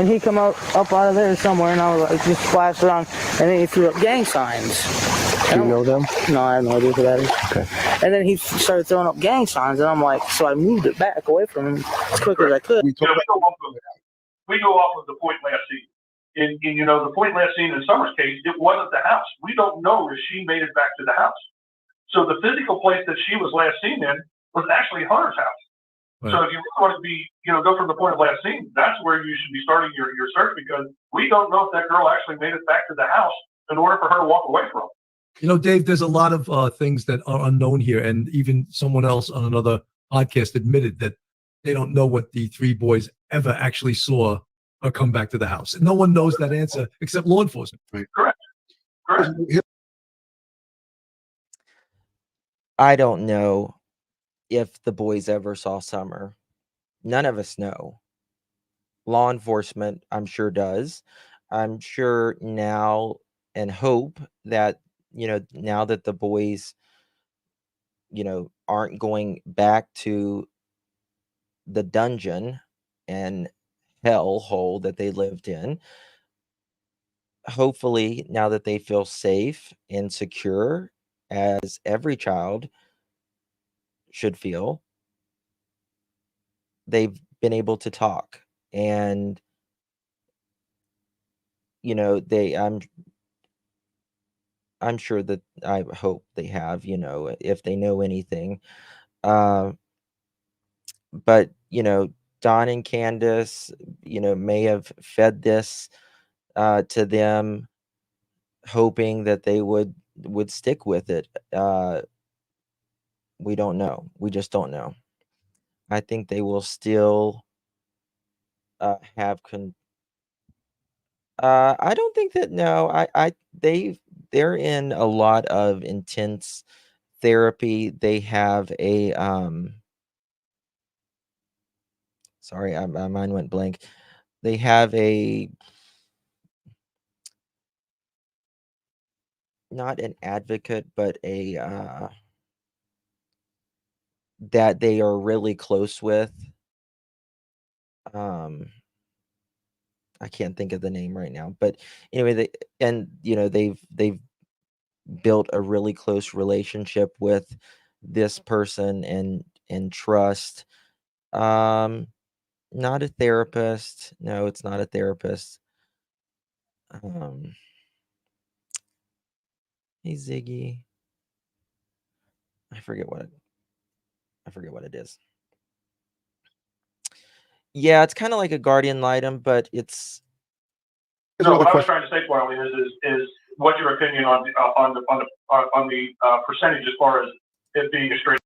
he come up out of there somewhere, and I was like, just flashed around, and then he threw up gang signs. Do you know them? No, I have no idea who that is. Okay. And then he started throwing up gang signs, and I'm like, so I moved it back away from him as quick as I could. We You know, we go off of the point last scene. And the point last scene in Summer's case, it wasn't the house. We don't know if she made it back to the house. So the physical place that she was last seen in was actually Hunter's house. Right. So if you want to be, go from the point of last scene, that's where you should be starting your search, because we don't know if that girl actually made it back to the house in order for her to walk away from. Dave, there's a lot of things that are unknown here. And even someone else on another podcast admitted that they don't know what the three boys ever actually saw or come back to the house. And no one knows that answer except law enforcement. Right. Correct. I don't know if the boys ever saw Summer. None of us know. Law enforcement, I'm sure, does. I'm sure now, and hope that, now that the boys, aren't going back to the dungeon and hell hole that they lived in. Hopefully, now that they feel safe and secure, as every child should feel, they've been able to talk. And I'm sure that, I hope they have, if they know anything. But Don and Candice, may have fed this to them, hoping that they would stick with it. We don't know. We just don't know. I think they will still have I don't think that, no, they're in a lot of intense therapy. They have a sorry, my mind went blank. They have a, not an advocate, but a that they are really close with. I can't think of the name right now, but anyway, they've built a really close relationship with this person and trust. Not a therapist. No, it's not a therapist. Hey Ziggy. I forget what it is. Yeah, it's kind of like a guardian item, but it's. So what I was trying to say, Wiley, is what's your opinion on the percentage as far as it being a straight?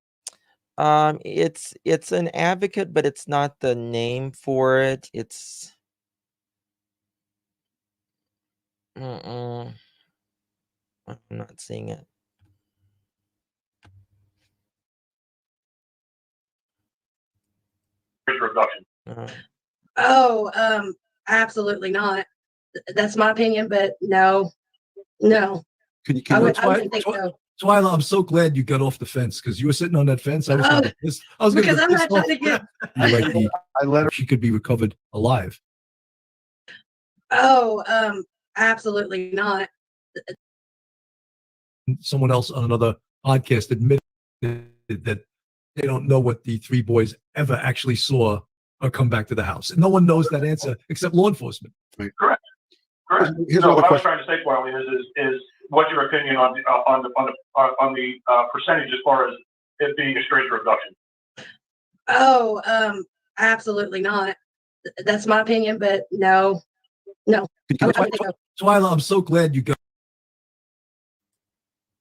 It's an advocate, but it's not the name for it. It's. I'm not seeing it. Reduction. Absolutely not. That's my opinion, but no. Can you? I wouldn't think so. Twyla, I'm so glad you got off the fence, because you were sitting on that fence. I was Because I'm not trying to get. I let her. She could be recovered alive. Absolutely not. Someone else on another podcast admitted that they don't know what the three boys ever actually saw or come back to the house. And no one knows that answer except law enforcement. Correct. Correct. Here's No, another what I was question. trying to say, Wiley, is what's your opinion on the percentage as far as it being a stranger abduction? Oh, absolutely not. That's my opinion, but no. Can you I give would us- say no. Twyla, I'm so glad you got.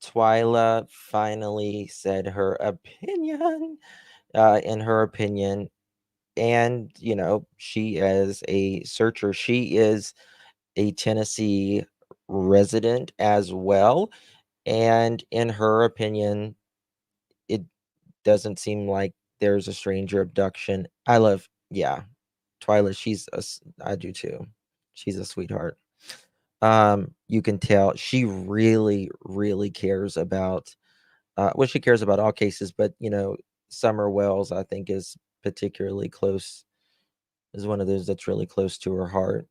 Twyla finally said her opinion. In her opinion, and she is a searcher. She is a Tennessee resident as well, and in her opinion, it doesn't seem like there's a stranger abduction. Yeah, Twyla. I do too. She's a sweetheart. You can tell she really, really cares about. She cares about all cases, but Summer Wells, I think, is particularly close. Is one of those that's really close to her heart.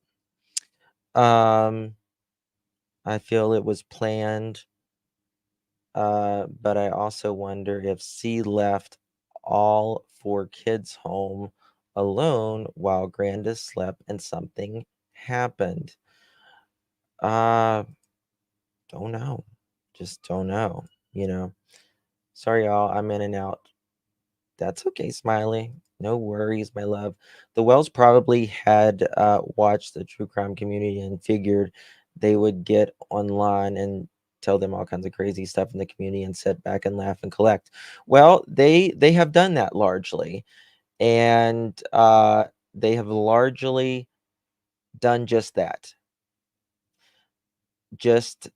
I feel it was planned, but I also wonder if C left all four kids home alone while Grandis slept and something happened. Don't know. Just don't know. Sorry, y'all. I'm in and out. That's okay, Smiley. No worries, my love. The Wells probably had watched the true crime community and figured they would get online and tell them all kinds of crazy stuff in the community and sit back and laugh and collect. Well, they have done that largely, and they have largely done just that. Just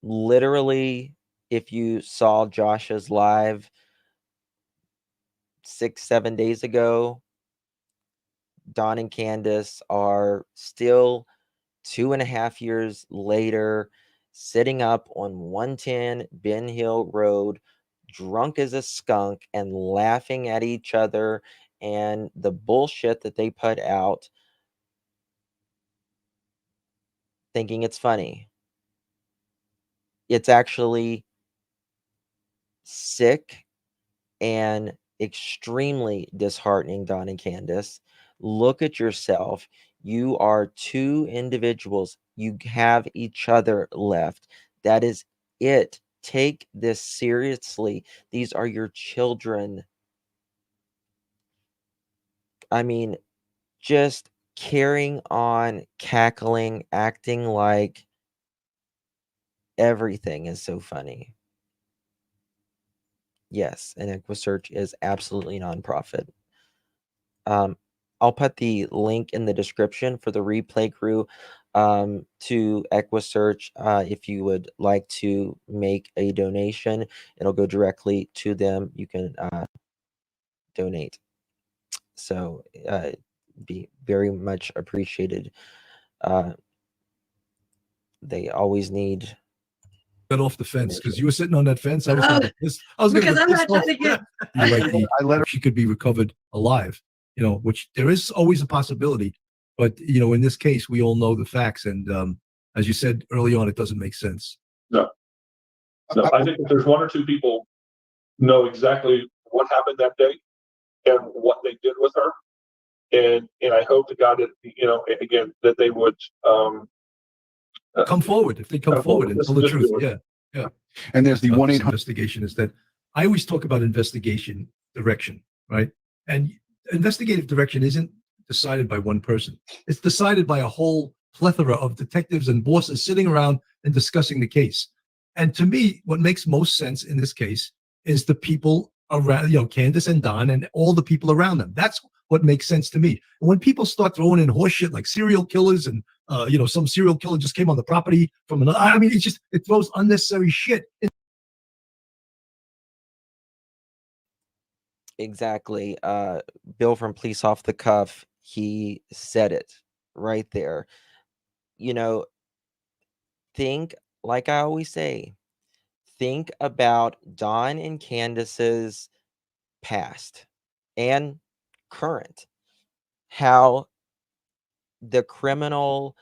literally, if you saw Josh's live 6-7 days ago, Don and Candice are still 2.5 years later sitting up on 110 Ben Hill Road, drunk as a skunk and laughing at each other and the bullshit that they put out, thinking it's funny. It's actually sick and extremely disheartening, Don and Candice. Look at yourself. You are two individuals. You have each other left. That is it. Take this seriously. These are your children. I mean, just carrying on, cackling, acting like everything is so funny. Yes, and EquuSearch is absolutely nonprofit. I'll put the link in the description for the replay crew to EquuSearch. If you would like to make a donation, it'll go directly to them. You can donate. So be very much appreciated. They always need. Got off the fence because you were sitting on that fence. I was going to piss. I was going Because to I'm not trying to get. I let her. she could be recovered alive. Which there is always a possibility, but in this case, we all know the facts, and as you said early on, it doesn't make sense. No, I think if there's one or two people know exactly what happened that day and what they did with her, and I hope to God that again that they would Come forward if they come forward and tell the truth. Yeah. And there's the 1-800 investigation. Is that I always talk about investigation direction, right? And investigative direction isn't decided by one person. It's decided by a whole plethora of detectives and bosses sitting around and discussing the case. And to me, what makes most sense in this case is the people around, Candice and Don and all the people around them. That's what makes sense to me. And when people start throwing in horseshit like serial killers and, some serial killer just came on the property from another, it throws unnecessary shit. Exactly. Bill from Police Off the Cuff, he said it right there. Think, like I always say, think about Don and Candace's past and current. How the criminal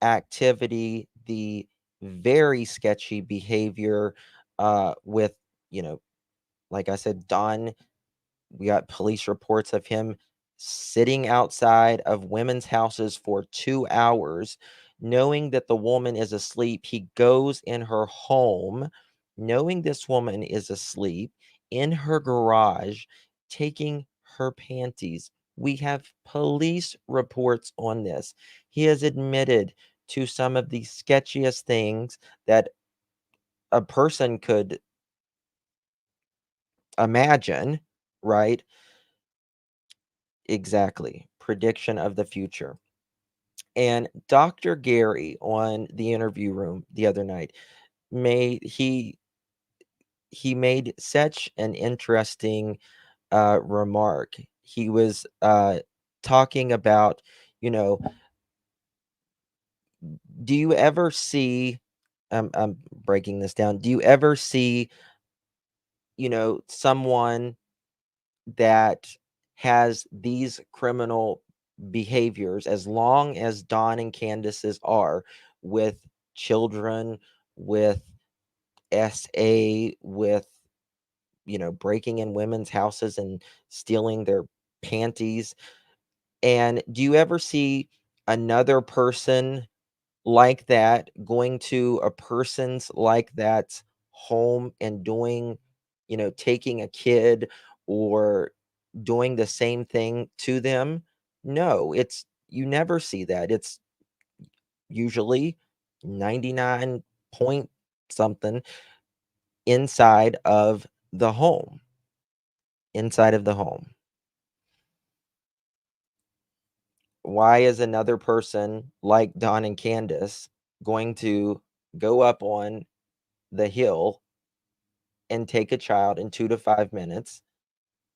activity, the very sketchy behavior with, like I said, Don We got police reports of him sitting outside of women's houses for 2 hours, knowing that the woman is asleep. He goes in her home, knowing this woman is asleep, in her garage, taking her panties. We have police reports on this. He has admitted to some of the sketchiest things that a person could imagine, right? Exactly. Prediction of the future. And Dr. Gary on the interview room the other night made he made such an interesting remark. He was talking about, you know, do you ever see I'm breaking this down. Do you ever see, someone that has these criminal behaviors, as long as Don and Candice's are, with children, with SA, with, breaking in women's houses and stealing their panties? And do you ever see another person like that going to a person's like that's home and doing, taking a kid or doing the same thing to them? No, you never see that. It's usually 99 point something inside of the home. Inside of the home. Why is another person like Don and Candice going to go up on the hill and take a child in 2 to 5 minutes,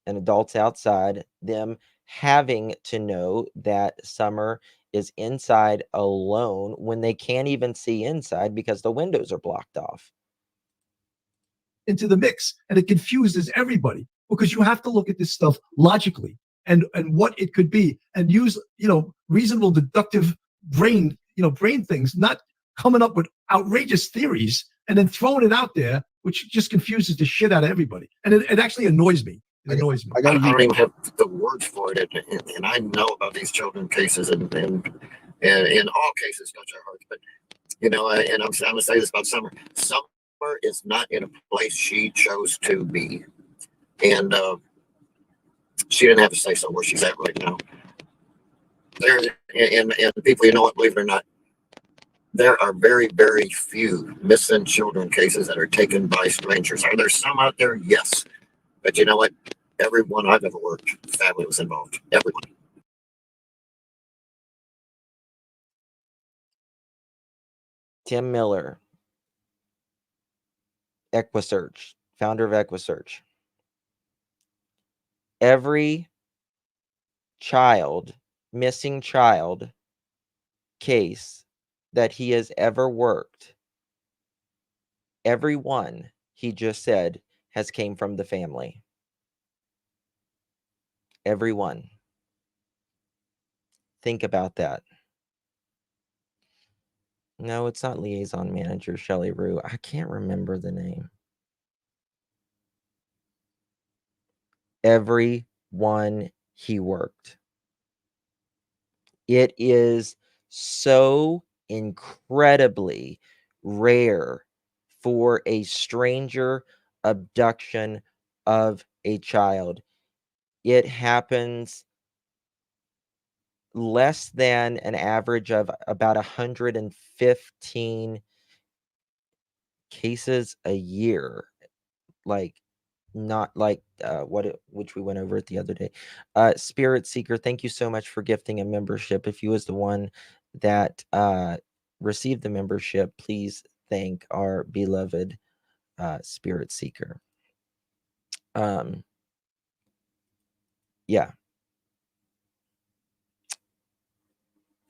and adults outside, them having to know that Summer is inside alone when they can't even see inside because the windows are blocked off? Into the mix, and it confuses everybody because you have to look at this stuff logically and what it could be, and use reasonable deductive brain things, not coming up with outrageous theories and then throwing it out there, which just confuses the shit out of everybody. And it actually annoys me. It annoys me. I don't even have the words for it, and I know about these children cases, and in all cases touch our hearts. But and I'm gonna say this about Summer. Summer is not in a place she chose to be, and she didn't have to say so where she's at right now. There, and people, believe it or not, there are very, very few missing children cases that are taken by strangers. Are there some out there? Yes, but you know what? Everyone I've ever worked, family was involved. Everyone. Tim Miller, EquuSearch, founder of EquuSearch. Every missing child case that he has ever worked, every one, he just said, has came from the family. Every one. Think about that. No, it's not liaison manager Shelley Rue. I can't remember the name. Every one he worked. It is so incredibly rare for a stranger abduction of a child. It happens less than an average of about 115 cases a year. Like, not like which we went over it the other day. Spirit Seeker, thank you so much for gifting a membership. If you was the one that received the membership, please thank our beloved Spirit Seeker. Yeah.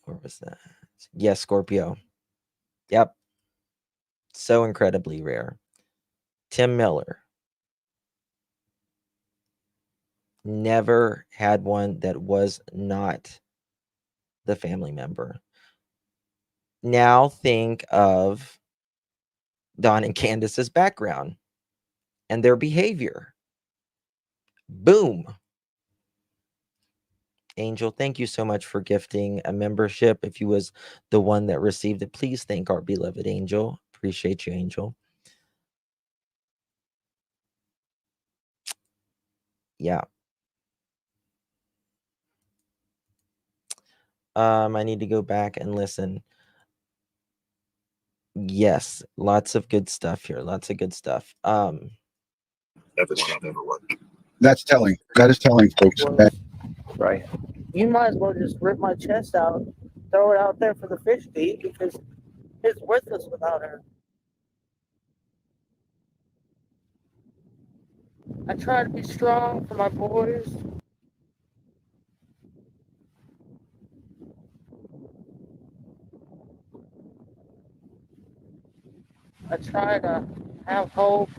Where was that? Yes, Scorpio. Yep. So incredibly rare. Tim Miller. Never had one that was not the family member. Now think of Don and Candice's background and their behavior. Boom. Angel, thank you so much for gifting a membership. If you was the one that received it, please thank our beloved Angel. Appreciate you, Angel. Yeah. I need to go back and listen. Yes, lots of good stuff here. Lots of good stuff. Everyone I've ever worked. That's telling. That is telling, folks. Well, Right. you might as well just rip my chest out, throw it out there for the fish to eat, because it's worthless without her. I try to be strong for my boys. I try to have hope.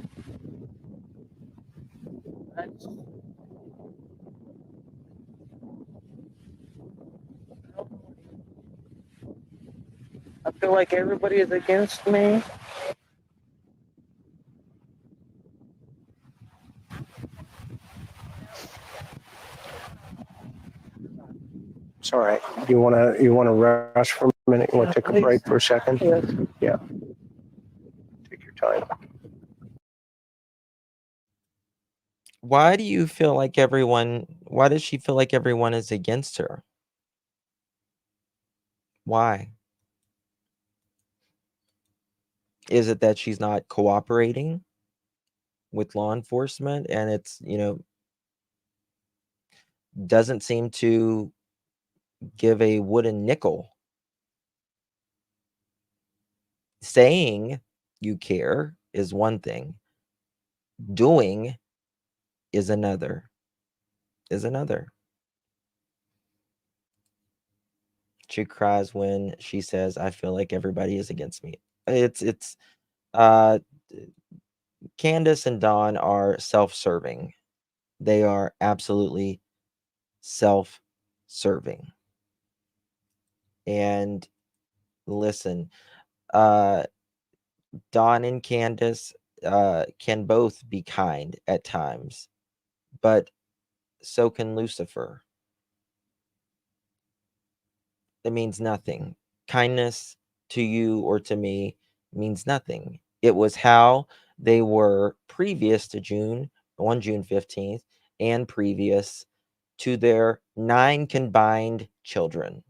I just, I feel like everybody is against me. It's all right. You wanna rush for a minute? You want to take a break for a second? Yes. Yeah. Take your time. Why do you feel like why does she feel like everyone is against her? Why? Is it that she's not cooperating with law enforcement and it's, doesn't seem to give a wooden nickel? Saying you care is one thing. Doing is another. She cries when she says, I feel like everybody is against me. It's uh Candice and Don are self-serving. They are absolutely self-serving. And listen, Don and Candice can both be kind at times, but so can Lucifer. It means nothing. Kindness to you or to me means nothing. It was how they were previous to June 15th, and previous to their 9 combined children.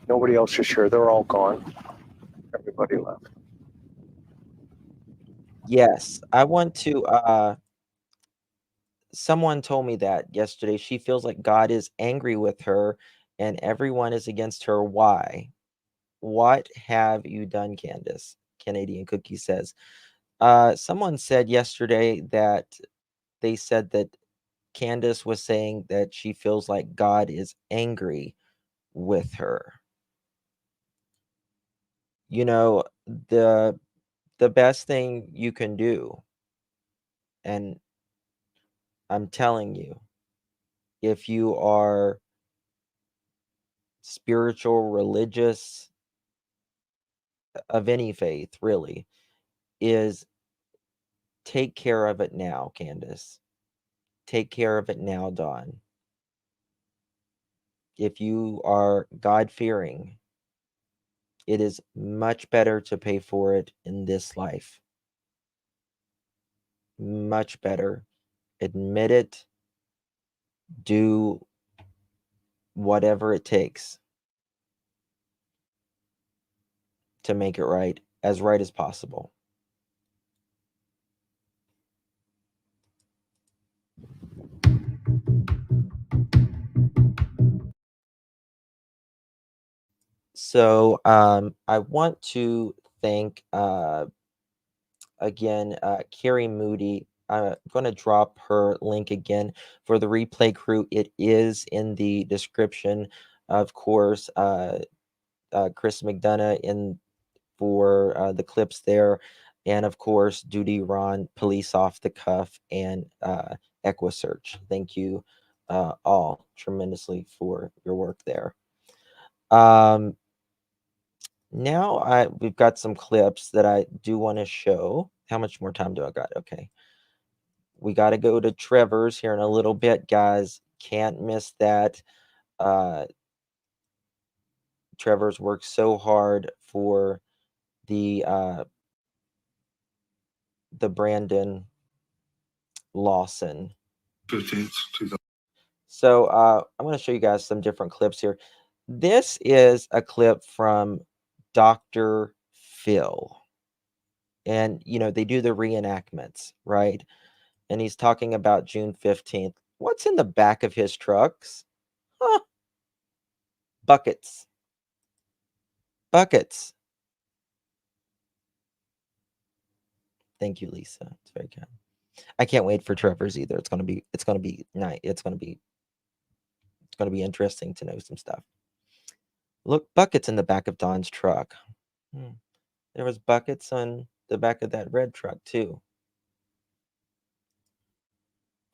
Nobody else is sure. They're all gone. Everybody left. Yes, I want to someone told me that yesterday. She feels like God is angry with her and everyone is against her. Why? What have you done, Candice? Canadian Cookie says. Someone said yesterday that they said that Candice was saying that she feels like God is angry with her. The best thing you can do, and I'm telling you, if you are spiritual, religious, of any faith, really, is take care of it now, Candice. Take care of it now, Dawn. If you are God-fearing, it is much better to pay for it in this life. Much better. Admit it. Do whatever it takes to make it right as possible. So I want to thank again Carrie Moody. I'm going to drop her link again for the replay crew. It is in the description, of course. Chris McDonough in for the clips there, and of course Duty Ron, Police Off the Cuff, and EquuSearch. Thank you all tremendously for your work there. Now we've got some clips that I do want to show How much more time do I got? Okay. We got to go to Trevor's here in a little bit, guys. Can't miss that. Trevor's worked so hard for the Brandon Lawson. 15th, So I'm going to show you guys some different clips here. This is a clip from Dr. Phil. And, you know, they do the reenactments, right? And he's talking about June 15th. What's in the back of his trucks? Huh. Buckets. Buckets. Thank you, Lisa. It's very kind. I can't wait for Trevor's either. It's gonna be nice. It's gonna be interesting to know some stuff. Look, buckets in the back of Don's truck. There was buckets on the back of that red truck too.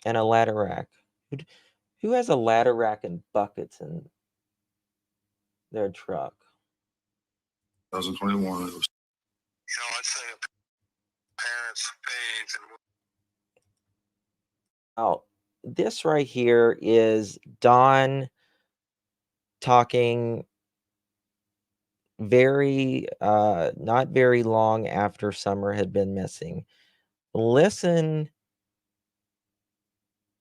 And a ladder rack. Who has a ladder rack and buckets in their truck? 2021. You know, I'd say parents' faith and Oh, this right here is Don talking not very long after Summer had been missing. Listen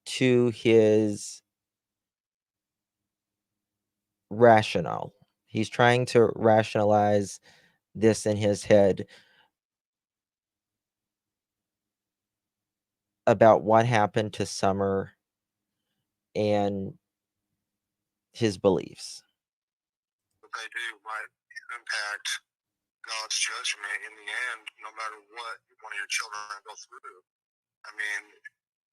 to his rationale. He's trying to rationalize this in his head about what happened to Summer and his beliefs. what they do might impact God's judgment in the end, no matter what one of your children go through. I mean,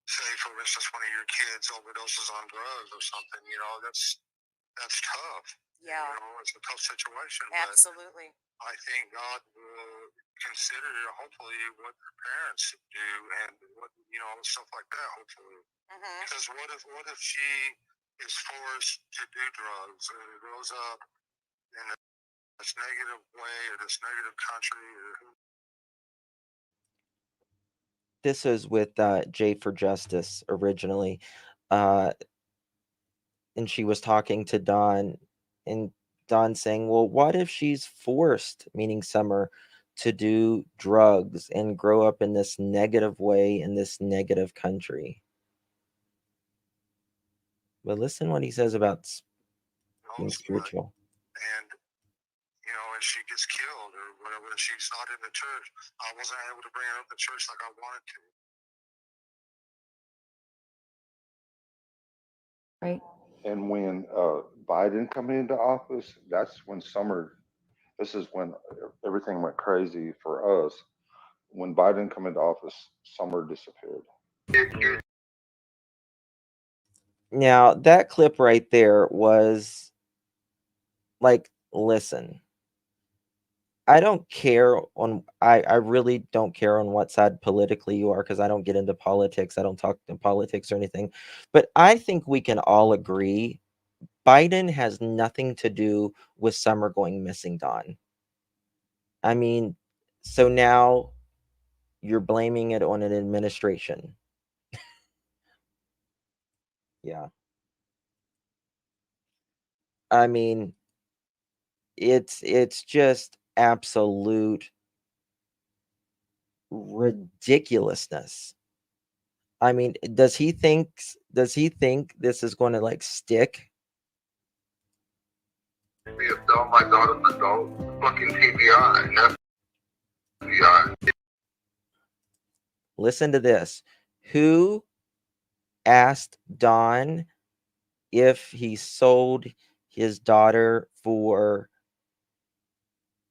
say for instance, one of your kids overdoses on drugs or something, you know, that's tough. Yeah. You know, it's a tough situation. Absolutely. But I think God will consider hopefully what their parents do and what, you know, stuff like that, hopefully. Because what if she is forced to do drugs and grows up in this negative way or this negative country or This is with Jay for Justice originally. And she was talking to Don, and Don saying, well, what if she's forced, meaning Summer, to do drugs and grow up in this negative way in this negative country? But listen what he says about being spiritual. And you know, and she gets killed or whatever, and she's not in the church. I wasn't able to bring her up to church like I wanted to. Right. And when Biden come into office, that's when Summer. This is when everything went crazy for us. When Biden come into office, Summer disappeared. Now, that clip right there was like, listen, I don't care on, I really don't care on what side politically you are, because I don't get into politics. I don't talk to politics or anything. But I think we can all agree Biden has nothing to do with Summer going missing, Don. I mean, so now you're blaming it on an administration. Yeah. I mean, it's just absolute ridiculousness. I mean, does he think this is going to like stick? Me tell my daughter's an adult, fucking TBI, and FBI. Listen to this. Who asked Don if he sold his daughter for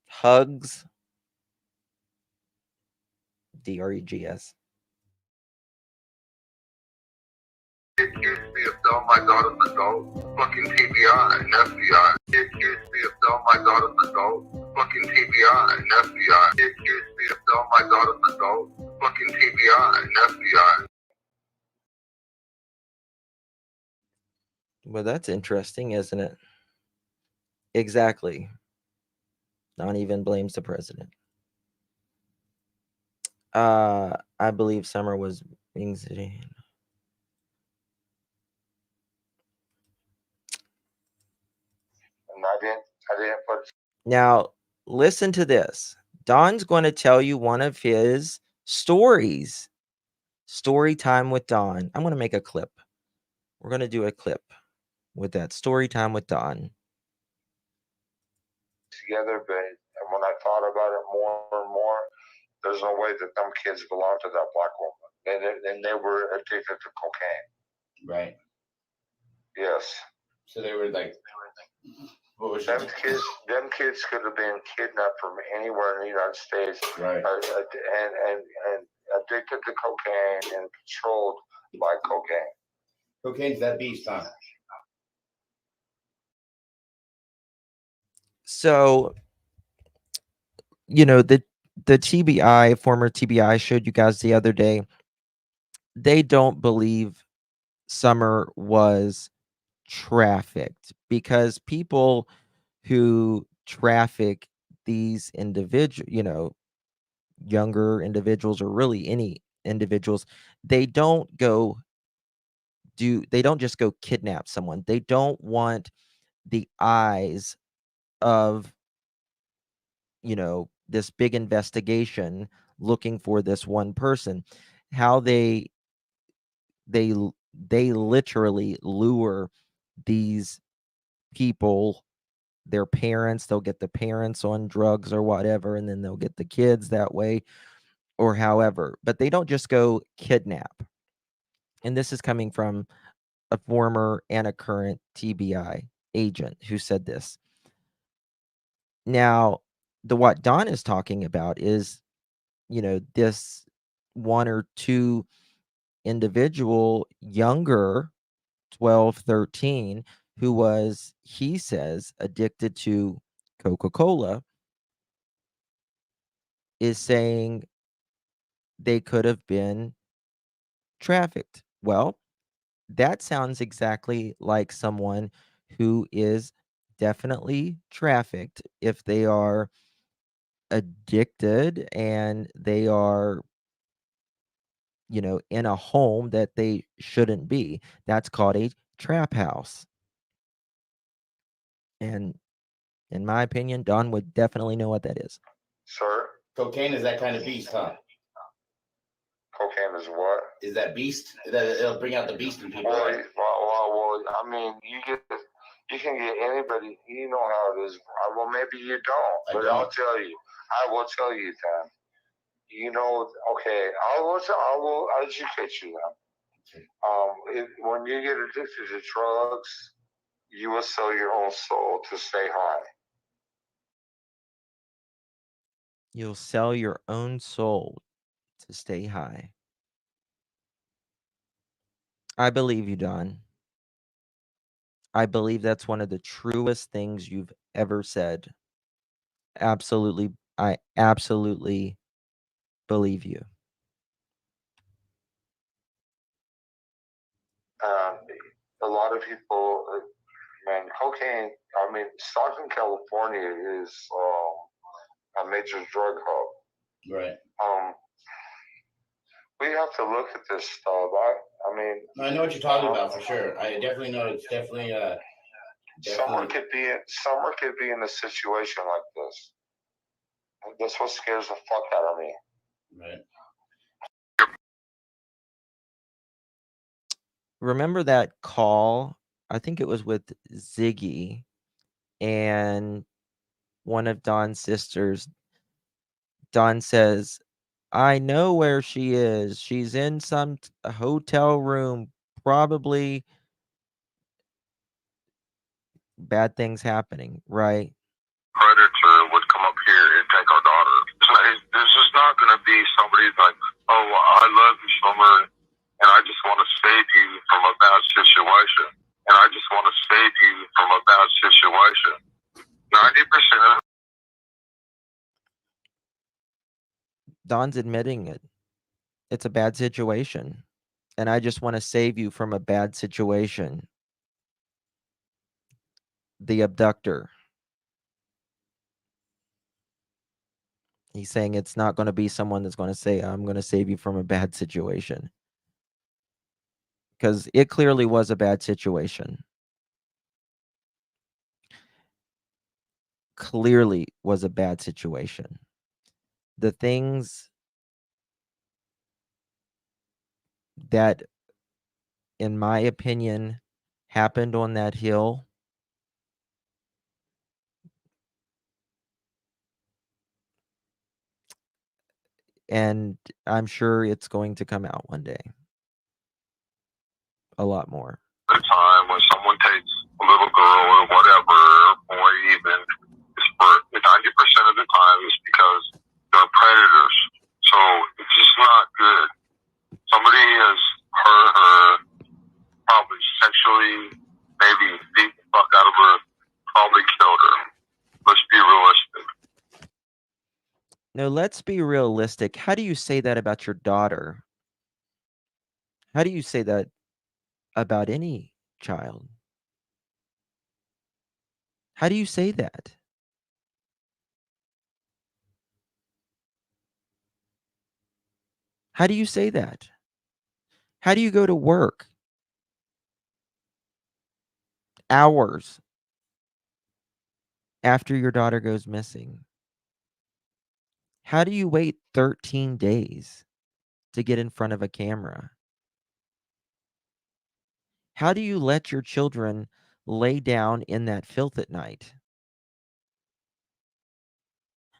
hugs? DREGS. Accused me of telling my daughter's an adult, fucking TBI, and FBI. Accused me of telling my daughter's an adult, fucking TBI, and FBI. Accused me of telling my daughter's an adult, fucking TBI, and FBI. Well, that's interesting, isn't it? Exactly. Don even blames the president. I believe Summer was being city. And I didn't put. Now, listen to this. Don's going to tell you one of his stories. Story time with Don. I'm going to make a clip. We're going to do a clip with that story time with Don. Together, but when I thought about it more and more, there's no way that them kids belong to that black woman. And they were addicted to cocaine. Right. Yes. So they were like, what was them kids? Them kids could have been kidnapped from anywhere in the United States, right? And addicted to cocaine and controlled by cocaine. Cocaine's that beast, huh? So, you know, the TBI, former TBI showed you guys the other day, they don't believe Summer was trafficked because people who traffic these individual, you know, younger individuals or really any individuals, they don't just go kidnap someone. They don't want the eyes of, you know, this big investigation looking for this one person. How they literally lure these people, their parents, they'll get the parents on drugs or whatever, and then they'll get the kids that way or however, but they don't just go kidnap. And this is coming from a former and a current TBI agent who said this. Now, what Don is talking about is, you know, this one or two individual younger, 12, 13, who was, he says, addicted to Coca-Cola, is saying they could have been trafficked. Well, that sounds exactly like someone who is definitely trafficked if they are addicted and they are, you know, in a home that they shouldn't be. That's called a trap house. And in my opinion, Don would definitely know what that is. Sir? Cocaine is that kind of beast, huh? Cocaine is what? Is that beast? It'll bring out the beast in people. Well, Right? well, I mean, you can get anybody. You know how it is. Well, maybe you don't, but I'll tell you. I will tell you, Tom. You know, okay. I will educate you then. When you get addicted to drugs, you will sell your own soul to stay high. You'll sell your own soul to stay high. I believe you, Don. I believe that's one of the truest things you've ever said. Absolutely. I absolutely believe you. A lot of people, man, cocaine. I mean, Stockton, California is a major drug hub. Right. We have to look at this stuff. I mean, I know what you're talking about for sure. I definitely know it's definitely Summer could be in a situation like this. That's what scares the fuck out of me. Right. Remember that call? I think it was with Ziggy and one of Don's sisters. Don says, I know where she is. She's in some hotel room, probably bad things happening, right? Predator would come up here and take our daughter. This is not going to be somebody like, oh, I love you, Summer, and I just want to save you from a bad situation. And I just want to save you from a bad situation. 90% of Don's admitting it. It's a bad situation. And I just want to save you from a bad situation. The abductor. He's saying it's not going to be someone that's going to say, I'm going to save you from a bad situation. Because it clearly was a bad situation. Clearly was a bad situation. The things that, in my opinion, happened on that hill and I'm sure it's going to come out one day. A lot more. The time when someone takes a little girl or whatever, or boy even, it's for 90% of the time it's because they're predators. So it's just not good. Somebody has hurt her, probably sexually, maybe beat the fuck out of her, probably killed her. Let's be realistic. No, let's be realistic. How do you say that about your daughter? How do you say that about any child? How do you say that? How do you say that? How do you go to work hours after your daughter goes missing? How do you wait 13 days to get in front of a camera? How do you let your children lay down in that filth at night?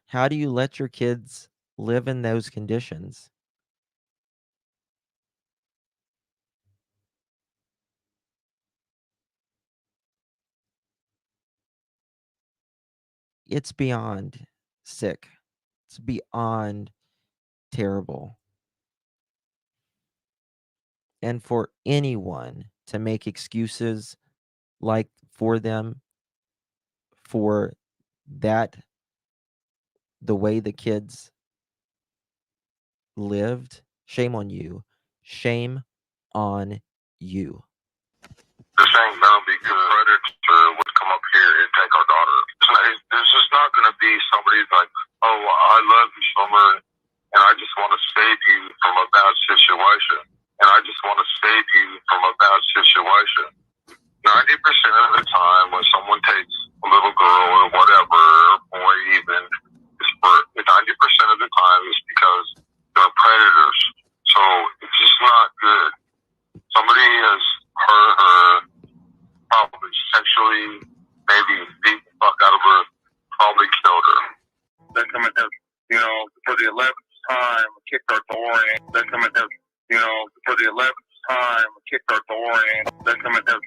How do you let your kids live in those conditions? It's beyond sick. It's beyond terrible. And for anyone to make excuses like for them, for that, the way the kids lived, shame on you. Shame on you. This ain't gonna be good. Predator would come up here and take our daughter. This is not gonna be somebody like, oh, I love you, Summer, and I just want to save you from a bad situation. And I just want to save you from a bad situation. 90% of the time when someone takes a little girl or whatever, or boy even, it's for 90% of the time it's because they're predators. So it's just not good. Somebody has hurt her, probably sexually, maybe beat the fuck out of her, probably killed her. They come in there, for the 11th time, kicked our door in. They come in there, for the 11th time, kicked our door in. They come in there,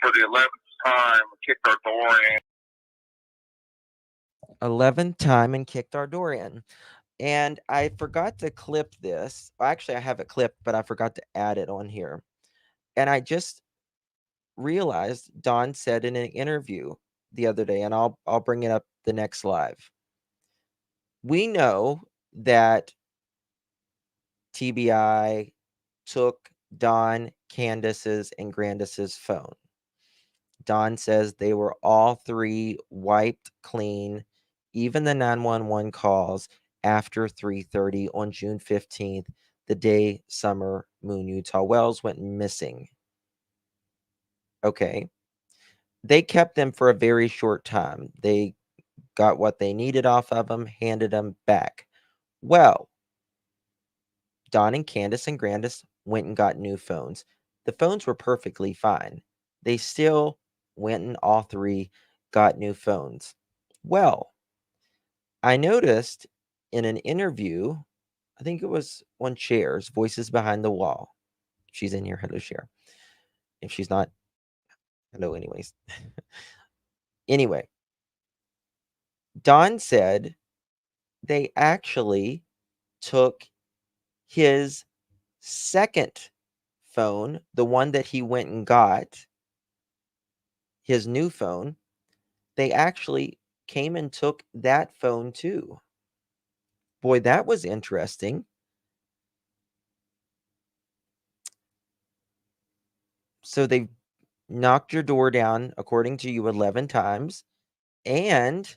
for the 11th time, kicked our door in. 11th time and kicked our door in. And I forgot to clip this. Actually, I have it clipped, but I forgot to add it on here. And I just realized Don said in an interview the other day, and I'll bring it up the next live. We know that TBI took Don Candus's and Grandis's phone. Don says they were all three wiped clean, even the 911 calls after 3:30 on June 15th, the day Summer Moon Utah Wells went missing. Okay. They kept them for a very short time. They got what they needed off of them, handed them back. Well, Don and Candice and Grandis went and got new phones. The phones were perfectly fine. They still went and all three got new phones. Well, I noticed in an interview, I think it was on Cher's Voices Behind the Wall. She's in here. Hello, Cher. If she's not, hello, anyways. Anyway, Don said they actually took his second phone, the one that he went and got, his new phone. They actually came and took that phone too. Boy, that was interesting. So they knocked your door down, according to you, 11 times, and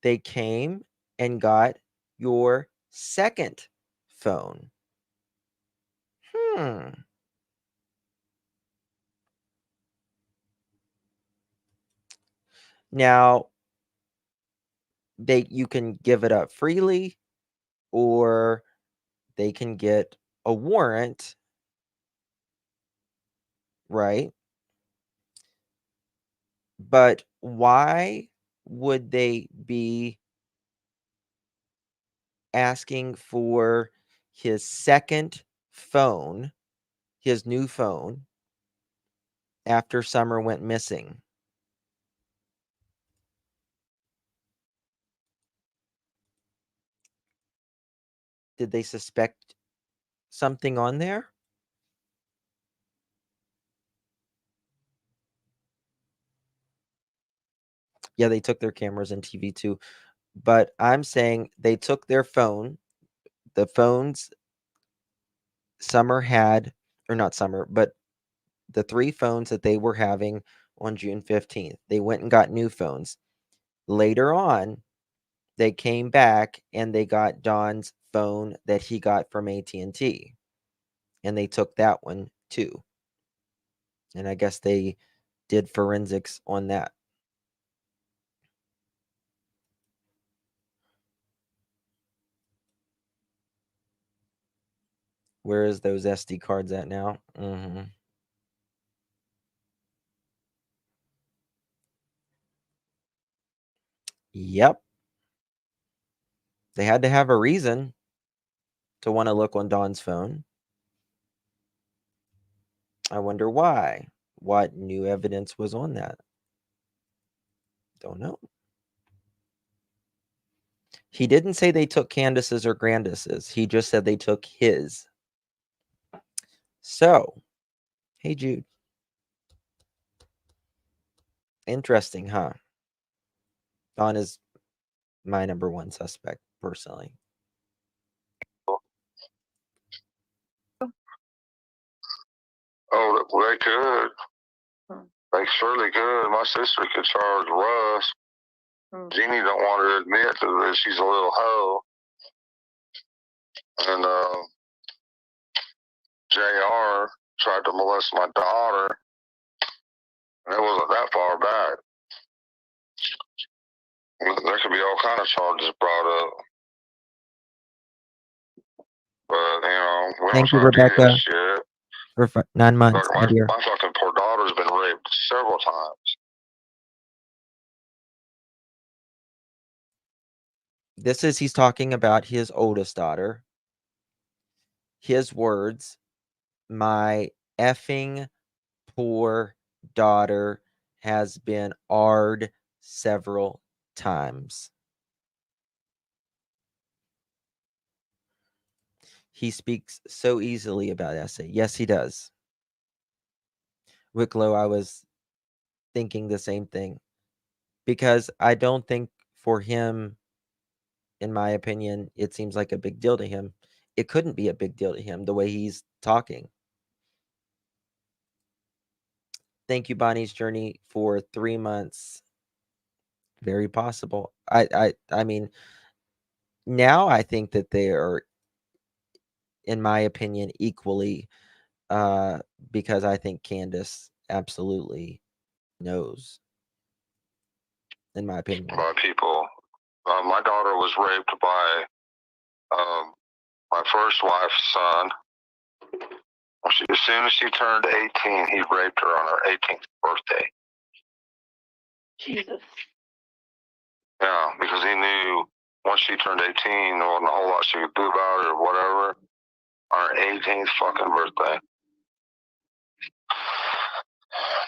they came and got your second phone. Now, you can give it up freely, or they can get a warrant, right? But why would they be asking for his second phone, his new phone, after Summer went missing? Did they suspect something on there? Yeah, they took their cameras and TV too. But I'm saying they took their phone, the phones Summer had, or not Summer, but the 3 phones that they were having on June 15th. They went and got new phones. Later on, they came back and they got Don's phone that he got from AT&T. And they took that one too. And I guess they did forensics on that. Where is those SD cards at now? Yep. They had to have a reason to want to look on Don's phone. I wonder why. What new evidence was on that? Don't know. He didn't say they took Candice's or Grandis's. He just said they took his. So, hey, Jude. Interesting, huh? Don is my number 1 suspect, personally. Oh, well, they could. They surely could. My sister could charge Russ. Jeannie don't want to admit to that she's a little hoe. And JR tried to molest my daughter. And it wasn't that far back. There could be all kind of charges brought up. But, you know, we Thank you, don't try to do Rebecca, this shit. for 9 months, Look, my dear. my fucking poor daughter's been raped several times. He's talking about his oldest daughter. His words, my effing poor daughter has been AR'd several times. He speaks so easily about essay. Yes, he does. Wicklow, I was thinking the same thing. Because I don't think for him, in my opinion, it seems like a big deal to him. It couldn't be a big deal to him the way he's talking. Thank you, Bonnie's Journey, for 3 months. Very possible. I mean, now I think that they are, in my opinion, equally, because I think Candice absolutely knows, in my opinion. By people. My daughter was raped by my first wife's son. As soon as she turned 18, he raped her on her 18th birthday. Jesus. Yeah, because he knew once she turned 18, there wasn't a whole lot she could do about it or whatever. On her 18th fucking birthday.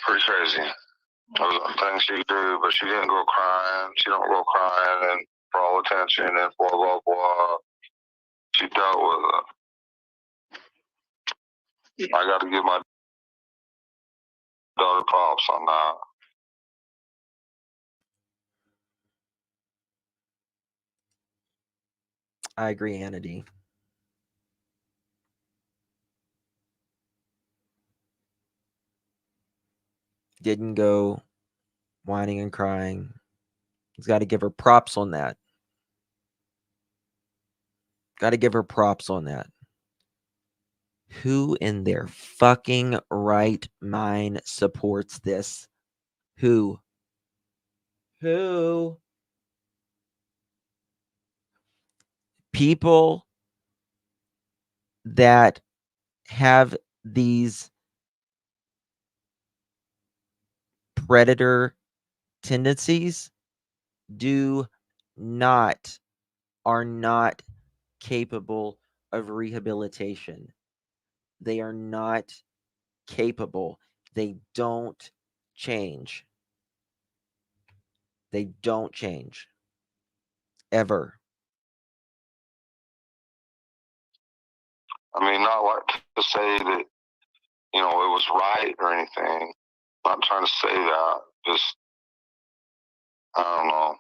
Pretty crazy. There was things she could do, but she didn't go crying. She don't go crying and for all attention and blah, blah, blah. She dealt with it. I got to give my daughter props on that. I agree, Hannity. Didn't go whining and crying. He's got to give her props on that. Got to give her props on that. Who in their fucking right mind supports this? Who? People that have these predator tendencies are not capable of rehabilitation. They are not capable. They don't change. They don't change. Ever. I mean, not like to say that, you know, it was right or anything. Not trying to say that. Just, I don't know.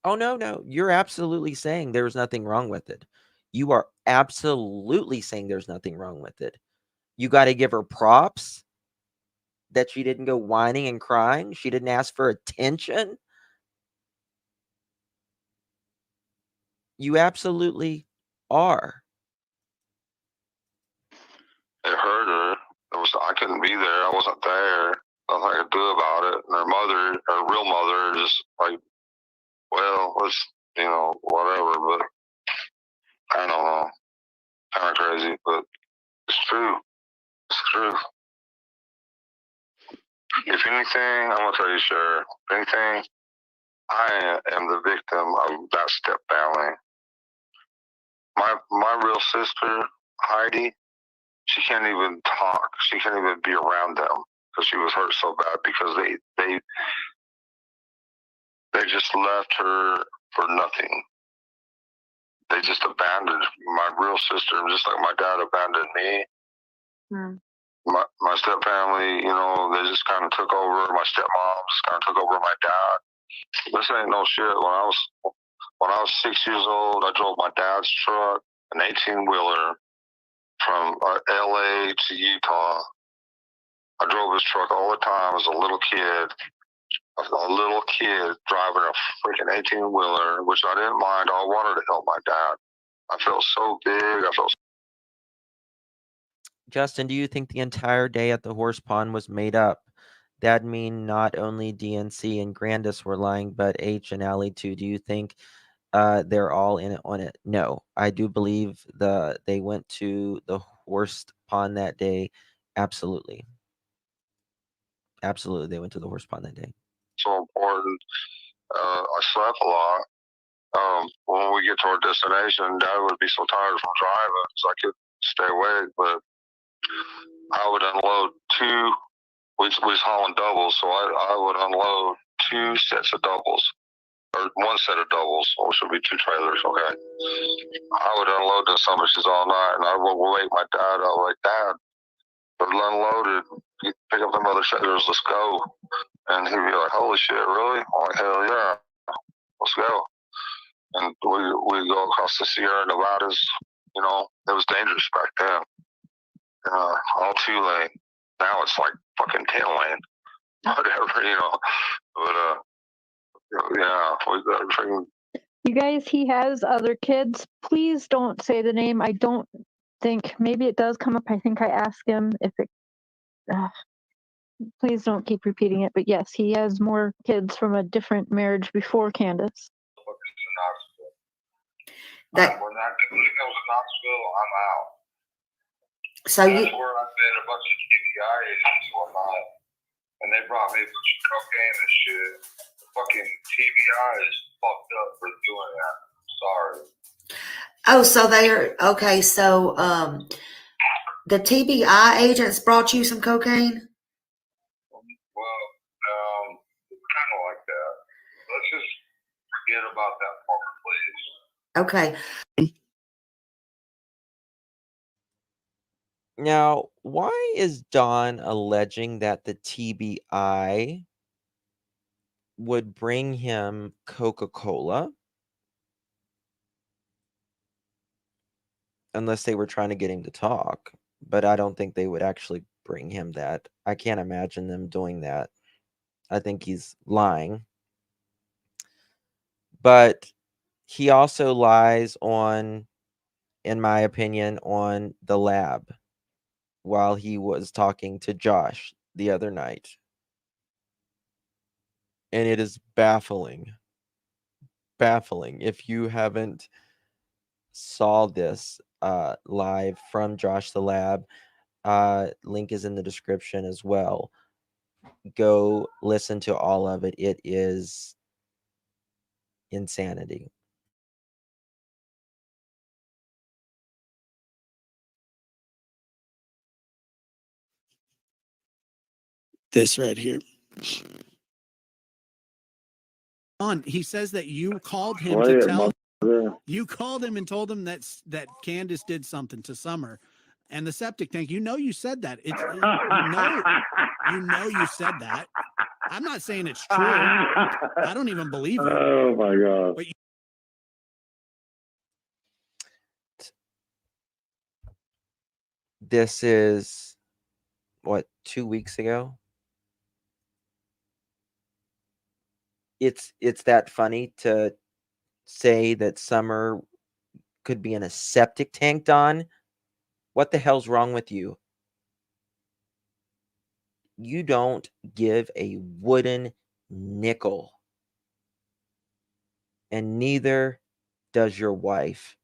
Oh, no. You're absolutely saying there's nothing wrong with it. You are absolutely saying there's nothing wrong with it. You got to give her props that she didn't go whining and crying. She didn't ask for attention. You absolutely are. It hurt her. I couldn't be there. I wasn't there. Nothing I could do about it. And her mother, her real mother, just like, well, let's, you know, whatever. But I don't know. Kind of crazy, but it's true. It's true. If anything, I'm gonna tell you, sure. If anything, I am the victim of that step family. My real sister, Heidi, she can't even talk. She can't even be around them because she was hurt so bad because they just left her for nothing. They just abandoned my real sister, just like my dad abandoned me. My step family, you know, they just kind of took over. My stepmom just kind of took over my dad. This ain't no shit. When I was 6 years old, I drove my dad's truck, an 18-wheeler, from LA to Utah. I drove his truck all the time as a little kid. A little kid driving a freaking 18-wheeler, which I didn't mind. I wanted to help my dad. I felt so big. I felt. Justin, do you think the entire day at the horse pond was made up? That'd mean not only DNC and Grandis were lying, but H and Allie too. Do you think they're all in it on it? No, I do believe they went to the horse pond that day. Absolutely. Absolutely, they went to the horse pond that day. So important. I slept a lot. When we get to our destination, Dad would be so tired from driving, so I could stay awake. But I would unload two. We was hauling doubles, so I would unload two sets of doubles, or one set of doubles, which would be two trailers. Okay. I would unload the summerses all night, and I would wake my dad up like, Dad, they're unloaded. You pick up them other trailers. Let's go. And he'd be like, holy shit, really? I'm like, hell yeah, let's go. And we go across the Sierra Nevadas. You know, it was dangerous back then. All 2-lane. Now it's like fucking 10-lane. Whatever, you know. But yeah, we got freaking. You guys, he has other kids. Please don't say the name. I don't think, maybe it does come up. I think I asked him if it. Please don't keep repeating it. But yes, he has more kids from a different marriage before Candice. That when that goes to Knoxville, I'm out. So that's where I met a bunch of TBI agents and whatnot, and they brought me a bunch of cocaine and shit. The fucking TBI is fucked up for doing that. Sorry. Oh, so they're okay. So the TBI agents brought you some cocaine? Well, kind of like that. Let's just forget about that part, please. Okay. Now, why is Don alleging that the TBI would bring him Coca-Cola? Unless they were trying to get him to talk. But I don't think they would actually bring him that. I can't imagine them doing that. I think he's lying. But he also lies on, in my opinion, on the lab while he was talking to Josh the other night. And it is baffling. Baffling. If you haven't saw this live from Josh the Lab, link is in the description as well. Go listen to all of it. It is insanity. This right here. He says that you called him to tell you called him and told him that Candice did something to Summer and the septic tank. You know you said that. It's you know you said that. I'm not saying it's true. I don't even believe it. Oh my God. But This is what, 2 weeks ago? It's that funny to say that Summer could be in a septic tank, Don. What the hell's wrong with you? You don't give a wooden nickel. And neither does your wife.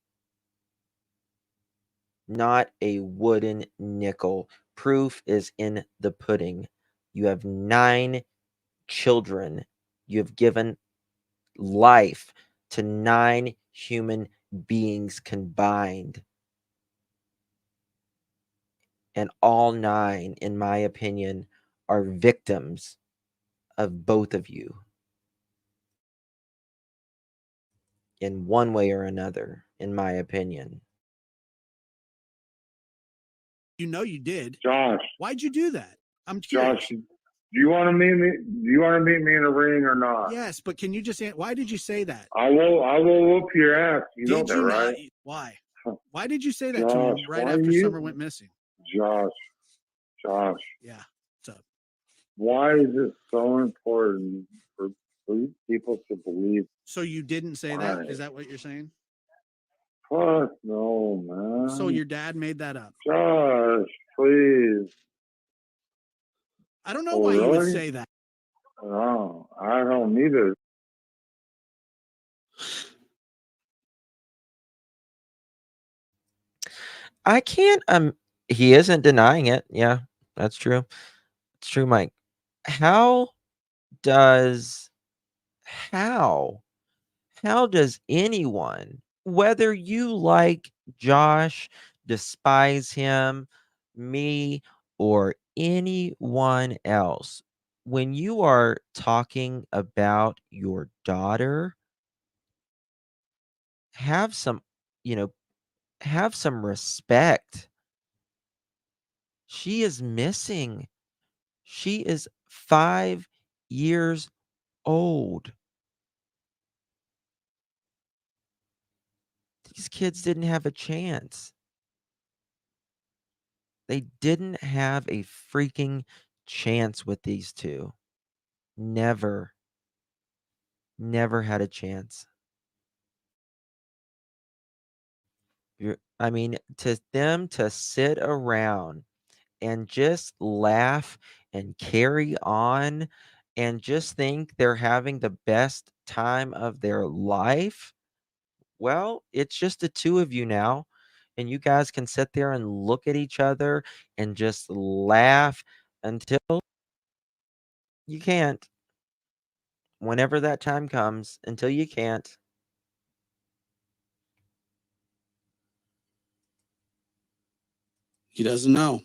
Not a wooden nickel. Proof is in the pudding. You have 9 children. You have given life to 9 human beings combined. And all 9, in my opinion, are victims of both of you in one way or another, in my opinion. you know you did. Josh. Why'd you do that? I'm curious. Josh, do you want to meet me? Do you want to meet me in a ring or not? Yes, but can you just why did you say that? I will whoop your ass. You know Did that, you right? not? Why? Why did you say that to Josh, him right why after you- Summer went missing? Josh. Yeah. What's up? Why is it so important for people to believe? So you didn't say Why? that? Is that what you're saying? Fuck no, man. So your dad made that up? Josh, please. I don't know why you would say that. No, I don't need it. I can't he isn't denying it. Yeah, that's true. It's true, Mike. How does anyone, whether you like Josh, despise him, me, or anyone else, when you are talking about your daughter, have some, have some respect. She is missing. She is 5 years old. These kids didn't have a chance. They didn't have a freaking chance with these two. Never. Never had a chance. I mean, to them to sit around and just laugh and carry on and just think they're having the best time of their life. Well, it's just the two of you now, and you guys can sit there and look at each other and just laugh until you can't. Whenever that time comes, until you can't. He doesn't know.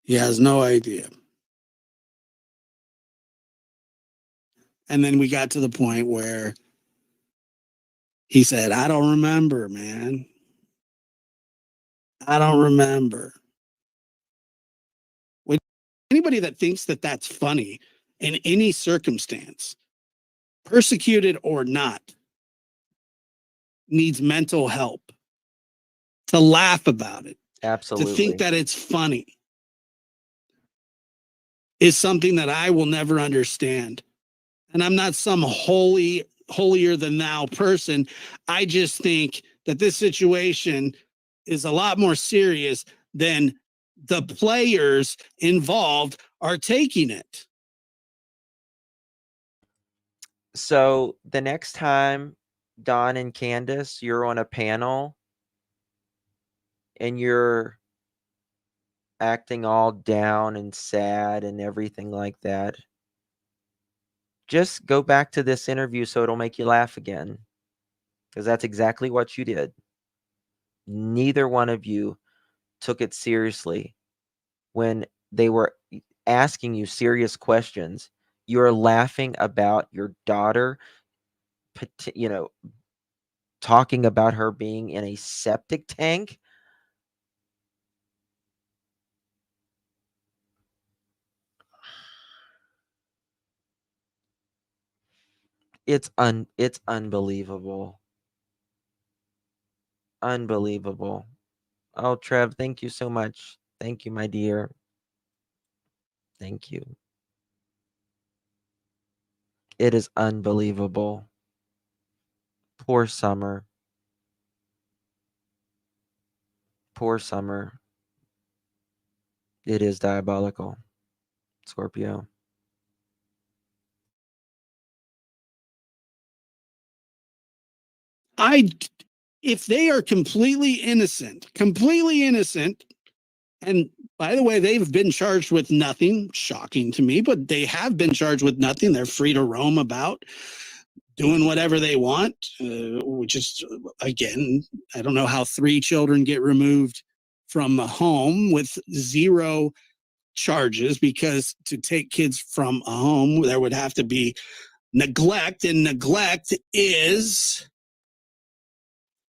He has no idea. And then we got to the point where he said, I don't remember, man. I don't remember. When anybody that thinks that that's funny in any circumstance, persecuted or not, needs mental help to laugh about it. Absolutely. To think that it's funny is something that I will never understand. and I'm not some holier than thou person. I just think that this situation is a lot more serious than the players involved are taking it. So the next time, Don and Candice, you're on a panel and you're acting all down and sad and everything like that, just go back to this interview so it'll make you laugh again. Because that's exactly what you did. Neither one of you took it seriously when they were asking you serious questions. You're laughing about your daughter, talking about her being in a septic tank. It's unbelievable. Unbelievable. Oh, Trev, thank you so much. Thank you, my dear. Thank you. It is unbelievable. Poor Summer. Poor Summer. It is diabolical. Scorpio. If they are completely innocent, and by the way, they've been charged with nothing, shocking to me, but they have been charged with nothing. They're free to roam about, doing whatever they want, which is, again, I don't know how 3 children get removed from a home with 0 charges, because to take kids from a home, there would have to be neglect, and neglect is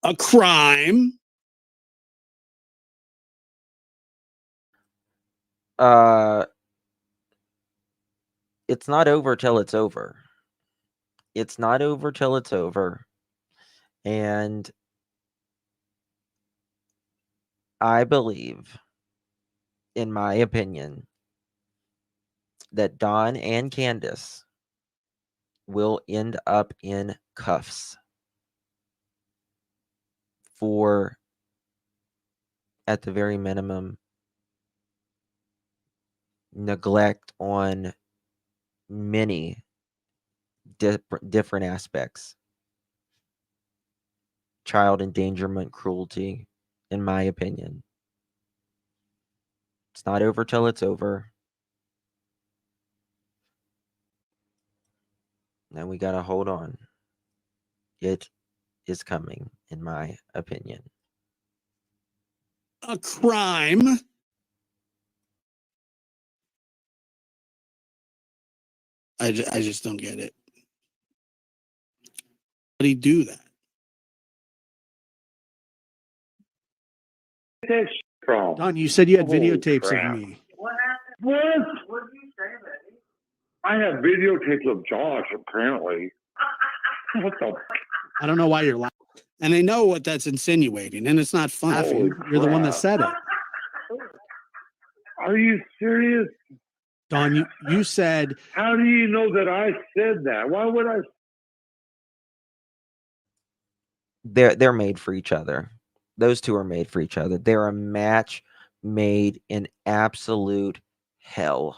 a crime. It's not over till it's over. It's not over till it's over. And I believe, in my opinion, that Don and Candice will end up in cuffs for, at the very minimum, neglect on many different aspects. Child endangerment, cruelty, in my opinion. It's not over till it's over. And we gotta hold on. It is coming, in my opinion. A crime. I just don't get it. How do you do that? Don, you said you had videotapes of me. What? What did you say, Betty? I have videotapes of Josh, apparently. What the? I don't know why you're laughing. And I know what that's insinuating, and it's not funny. You're the one that said it. Are you serious? Don, you said. How do you know that I said that? Why would I? They're made for each other. Those two are made for each other. They're a match made in absolute hell.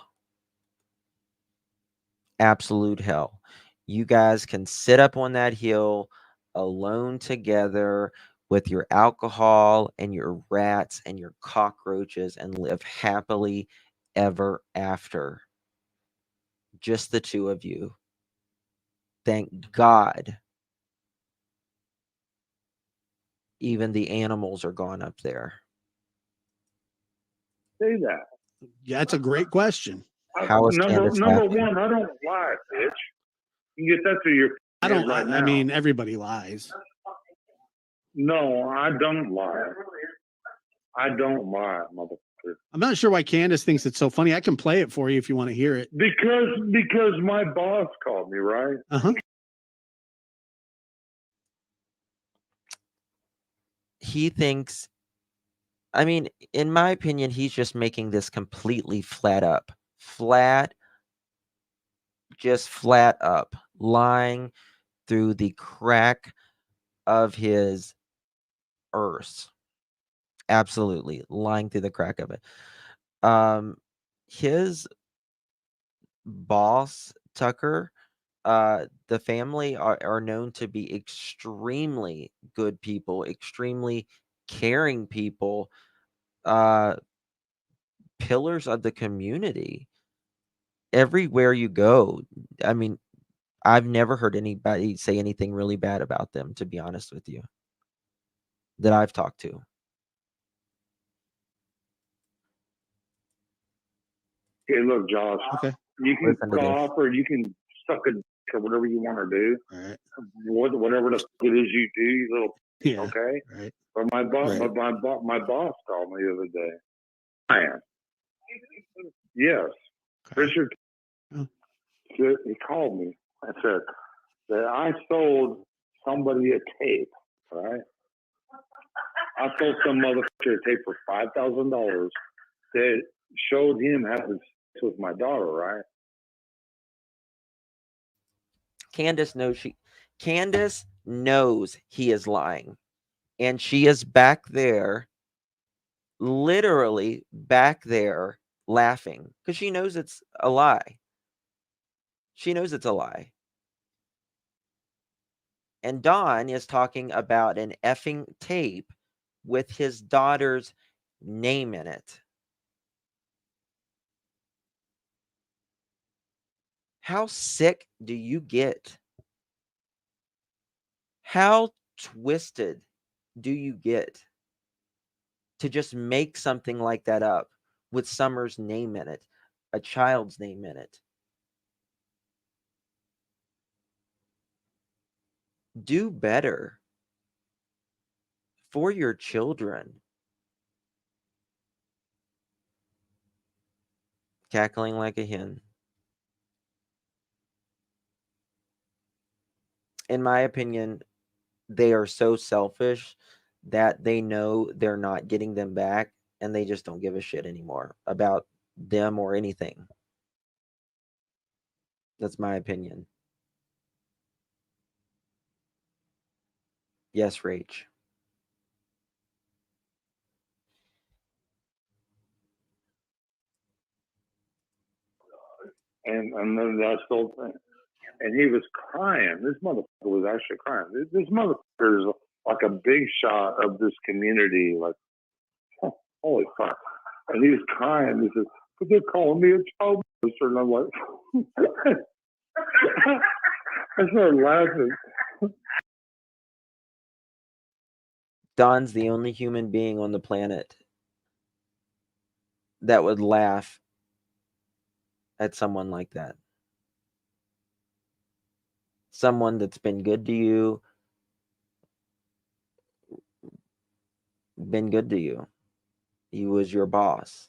Absolute hell. You guys can sit up on that hill alone together with your alcohol and your rats and your cockroaches and live happily ever after. Just the two of you. Thank God. Even the animals are gone up there. Say that. Yeah, that's a great question. How is number Candice happy? one, I don't lie, bitch. You can get that through your. I don't. Right I now. mean, everybody lies. No, I don't lie. I don't lie, motherfucker. I'm not sure why Candice thinks it's so funny. I can play it for you if you want to hear it. Because my boss called me, right? Uh-huh. He thinks, I mean, in my opinion, he's just making this completely flat just flat up lying through the crack of his earth. Absolutely lying through the crack of it. His boss, Tucker, the family are known to be extremely good people, extremely caring people, pillars of the community. Everywhere you go, I mean, I've never heard anybody say anything really bad about them, to be honest with you, that I've talked to. Hey, look, Josh. Okay. You can Listen to this. cough or you can suck a dick or whatever you want to do. All right. Whatever the f- it is you do, you little. Yeah. Okay. Right. But my boss, Right. my boss called me the other day. I am. Yes. Okay. Richard. Oh. He called me. I said that I sold somebody a tape. Right. I sold some motherfucker a tape for $5,000 that showed him having sex with my daughter. Right. Candice knows he is lying, and she is back there, literally back there laughing because she knows it's a lie. She knows it's a lie. And Don is talking about an effing tape with his daughter's name in it. How sick do you get? How twisted do you get to just make something like that up with Summer's name in it, a child's name in it? Do better for your children. Cackling like a hen. In my opinion, they are so selfish that they know they're not getting them back, and they just don't give a shit anymore about them or anything. That's my opinion. Yes, Rach. And then that's the whole thing. And he was crying. This motherfucker was actually crying. This motherfucker is like a big shot of this community. Like, oh, holy fuck. And he was crying. He said, but they're calling me a child molester. And I'm like, I started laughing. Don's the only human being on the planet that would laugh at someone like that. Someone that's been good to you, He was your boss.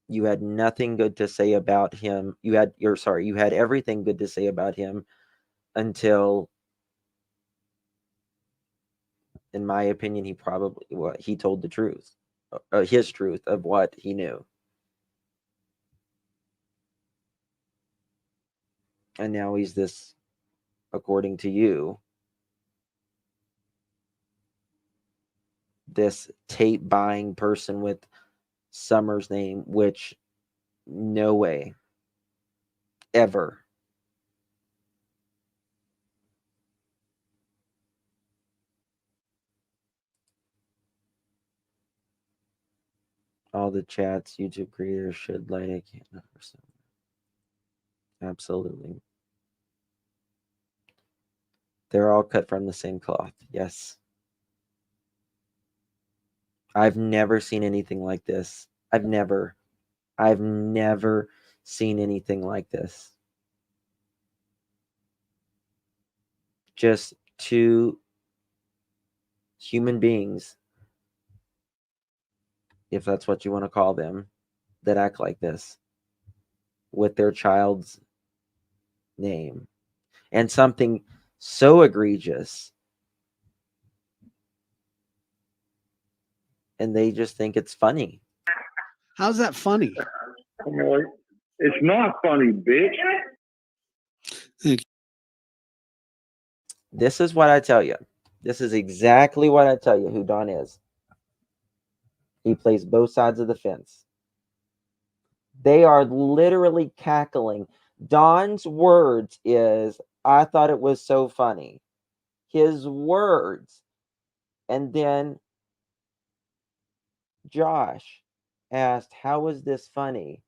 You had nothing good to say about him. You had everything good to say about him until, in my opinion, he told the truth, his truth of what he knew. And now he's this, according to you, this tape buying person with Summer's name, which no way, ever. All the chats, YouTube creators should light a candle for Summer. Absolutely. They're all cut from the same cloth. Yes. I've never seen anything like this. I've never seen anything like this. Just two human beings, if that's what you want to call them, that act like this with their child's name. And something so egregious. And they just think it's funny. How's that funny? I'm like, It's not funny, bitch. This is what I tell you. This is exactly what I tell you who Don is. He plays both sides of the fence. They are literally cackling. Don's words is, I thought it was so funny. His words. And then Josh asked, how is this funny?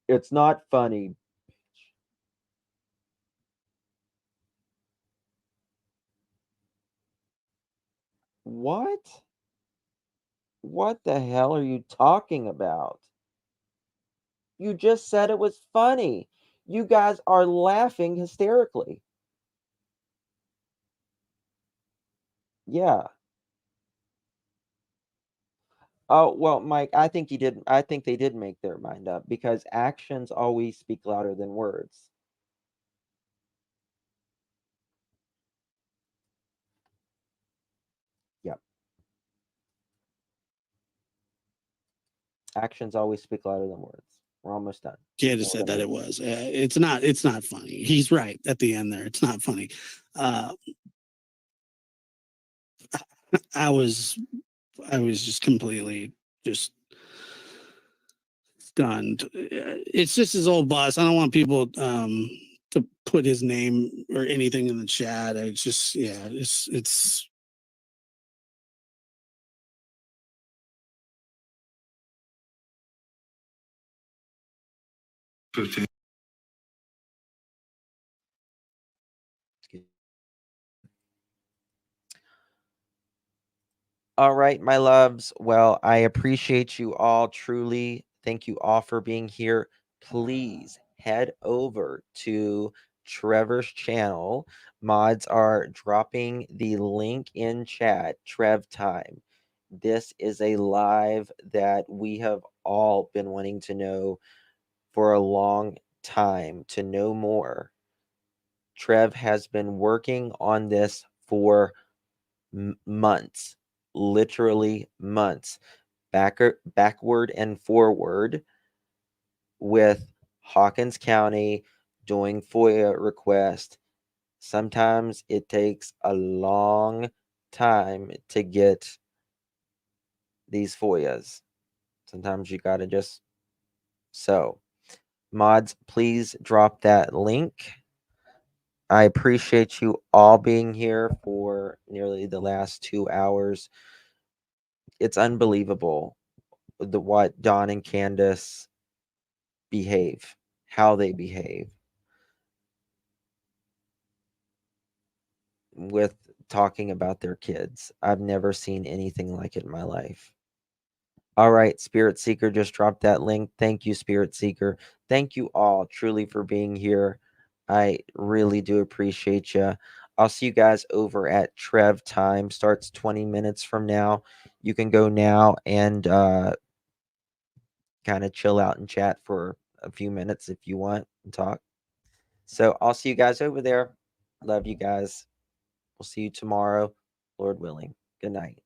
It's not funny. What? What the hell are you talking about? You just said it was funny. You guys are laughing hysterically. Yeah. Oh, well, Mike, I think they did make their mind up because actions always speak louder than words. Yep. Actions always speak louder than words. We're almost done. Candice said that it was. It's not funny. He's right at the end there. It's not funny. I was just completely just stunned. It's just his old boss. I don't want people to put his name or anything in the chat. It's just, yeah, it's. All right, my loves. Well, I appreciate you all truly. Thank you all for being here. Please head over to Trevor's channel. Mods are dropping the link in chat, Trev Time. This is a live that we have all been wanting to know for a long time, to know more. Trev has been working on this for months, literally months, backward and forward with Hawkins County doing FOIA requests. Sometimes it takes a long time to get these FOIAs. Sometimes you got to just, so mods, please drop that link. I appreciate you all being here for nearly the last 2 hours. It's unbelievable what Don and Candice behave, how they behave with talking about their kids. I've never seen anything like it in my life. All right, Spirit Seeker just dropped that link. Thank you, Spirit Seeker. Thank you all truly for being here. I really do appreciate you. I'll see you guys over at Trev Time. Starts 20 minutes from now. You can go now and kind of chill out and chat for a few minutes if you want and talk. So I'll see you guys over there. Love you guys. We'll see you tomorrow, Lord willing. Good night.